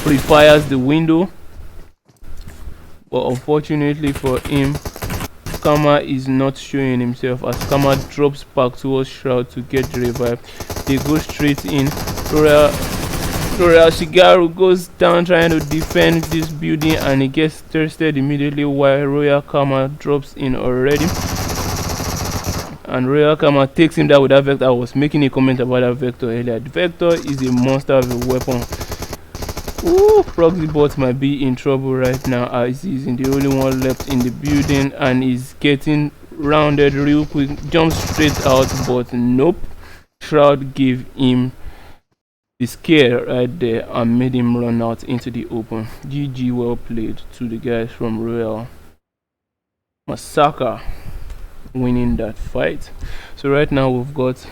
Pre-fires the window. But unfortunately for him, Kama is not showing himself as Kama drops back towards Shroud to get the revive. They go straight in. Royal Shigaru goes down trying to defend this building and he gets thirsted immediately while Royal Kama drops in already. And Royal Kama takes him down with that Vector. I was making a comment about that Vector earlier. The Vector is a monster of a weapon. Ooh, Proxy Bot might be in trouble right now as he's the only one left in the building and is getting rounded real quick. Jumps straight out, but nope. Shroud gave him the scare right there and made him run out into the open. GG, well played to the guys from Royal Massacre winning that fight. So right now we've got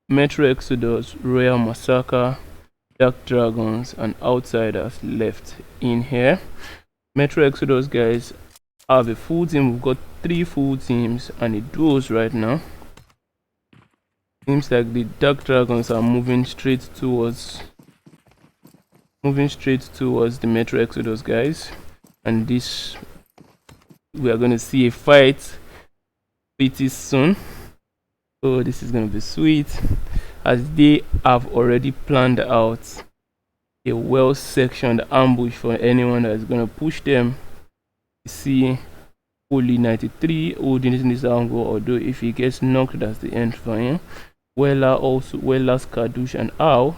Metro Exodus, Royal Massacre, Dark Dragons and Outsiders left in here. Metro Exodus guys have a full team. We've got 3 full teams and it duos right now. Seems like the Dark Dragons are moving straight towards the Metro Exodus guys, and this we are going to see a fight pretty soon. So this is going to be sweet as they have already planned out a well sectioned ambush for anyone that is going to push them. You see only 93 holding this angle, although if he gets knocked that's the end for him. Wella's Kadush and Ao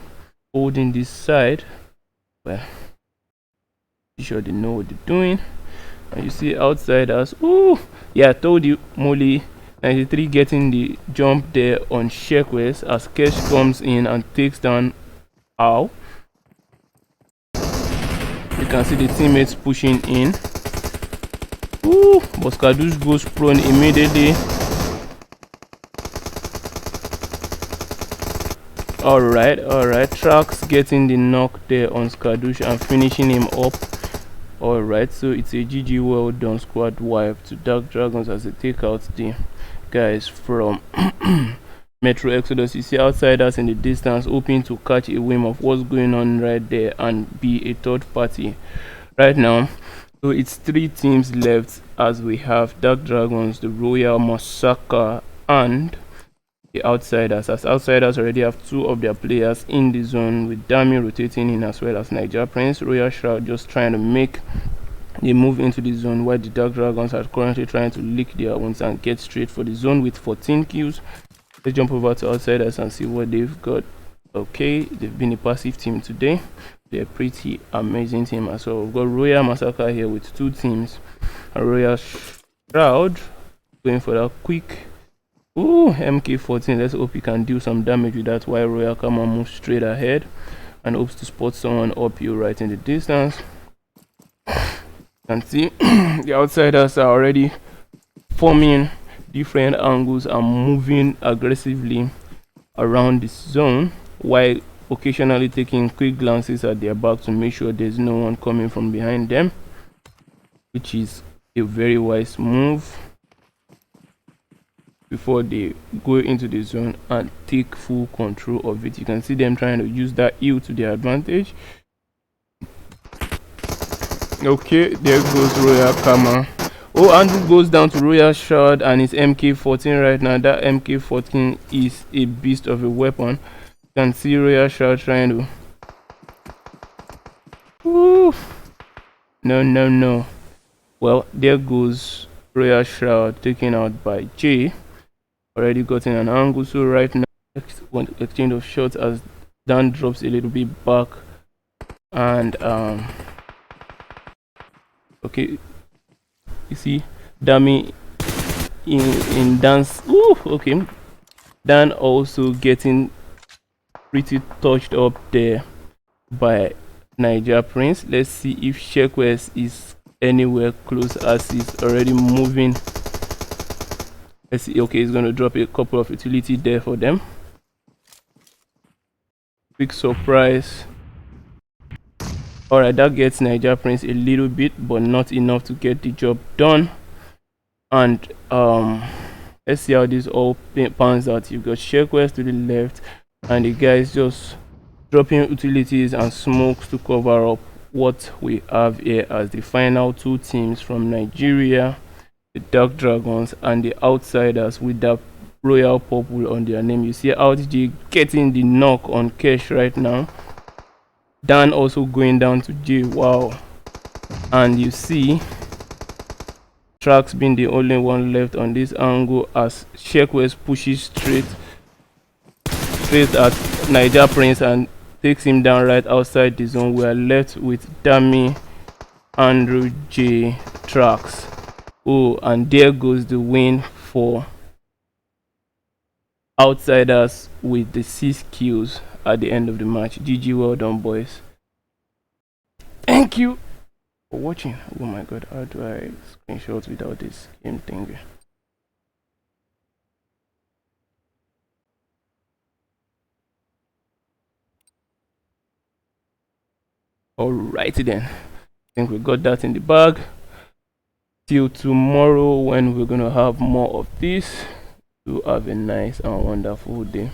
holding this side. Well, you sure they know what they're doing. And you see Outsiders. Ooh, yeah, I told you, Molly 93 getting the jump there on Shekwes as Kesh comes in and takes down Ao. You can see the teammates pushing in. Ooh, but Kadush goes prone immediately. Alright, Trax getting the knock there on Skadush and finishing him up. Alright, so it's a GG well done squad wipe to Dark Dragons as they take out the guys from Metro Exodus. You see Outsiders in the distance hoping to catch a whim of what's going on right there and be a third party right now. So it's 3 teams left as we have Dark Dragons, the Royal Massacre and the Outsiders, as Outsiders already have 2 of their players in the zone with Dami rotating in as well as Niger Prince. Royal Shroud just trying to make the move into the zone while the Dark Dragons are currently trying to lick their wounds and get straight for the zone with 14 kills. Let's jump over to Outsiders and see what they've got. Okay, they've been a passive team today. They're a pretty amazing team as well. We've got Royal Massacre here with 2 teams. A Royal Shroud going for that quick MK14. Let's hope he can do some damage with that while Royal Kama moves straight ahead and hopes to spot someone up here right in the distance. And see the Outsiders are already forming different angles and moving aggressively around this zone while occasionally taking quick glances at their back to make sure there's no one coming from behind them, which is a very wise move before they go into the zone and take full control of it. You can see them trying to use that heal to their advantage. Okay, there goes Royal Kama. Oh, and it goes down to Royal Shroud and it's MK14 right now. That MK14 is a beast of a weapon. You can see Royal Shroud trying to no. Well, there goes Royal Shroud taken out by J. Already gotten an angle, so right now exchange of shots as Dan drops a little bit back and okay, you see Dami in dance. Okay, Dan also getting pretty touched up there by Niger Prince. Let's see if Shekwes is anywhere close as he's already moving. Let's see. Okay, he's going to drop a couple of utility there for them. quick surprise. Alright, that gets Niger Prince a little bit, but not enough to get the job done. And let's see how this all pans out. You've got Shekwest to the left, and the guys just dropping utilities and smokes to cover up what we have here as the final two teams from Nigeria, the Dark Dragons and the Outsiders with that royal purple on their name. You see RTG getting the knock on Kesh right now. Dan also going down to J. Wow. And you see Trax being the only one left on this angle as Shekwest pushes straight at Niger Prince and takes him down right outside the zone. We are left with Dami, Andrew, J, Trax. Oh, and there goes the win for Outsiders with the 6 kills at the end of the match. GG, well done, boys. Thank you for watching. Oh my god, how do I screenshot without this game thing? Alrighty then, I think we got that in the bag. Till tomorrow when we're gonna have more of this. To have a nice and wonderful day.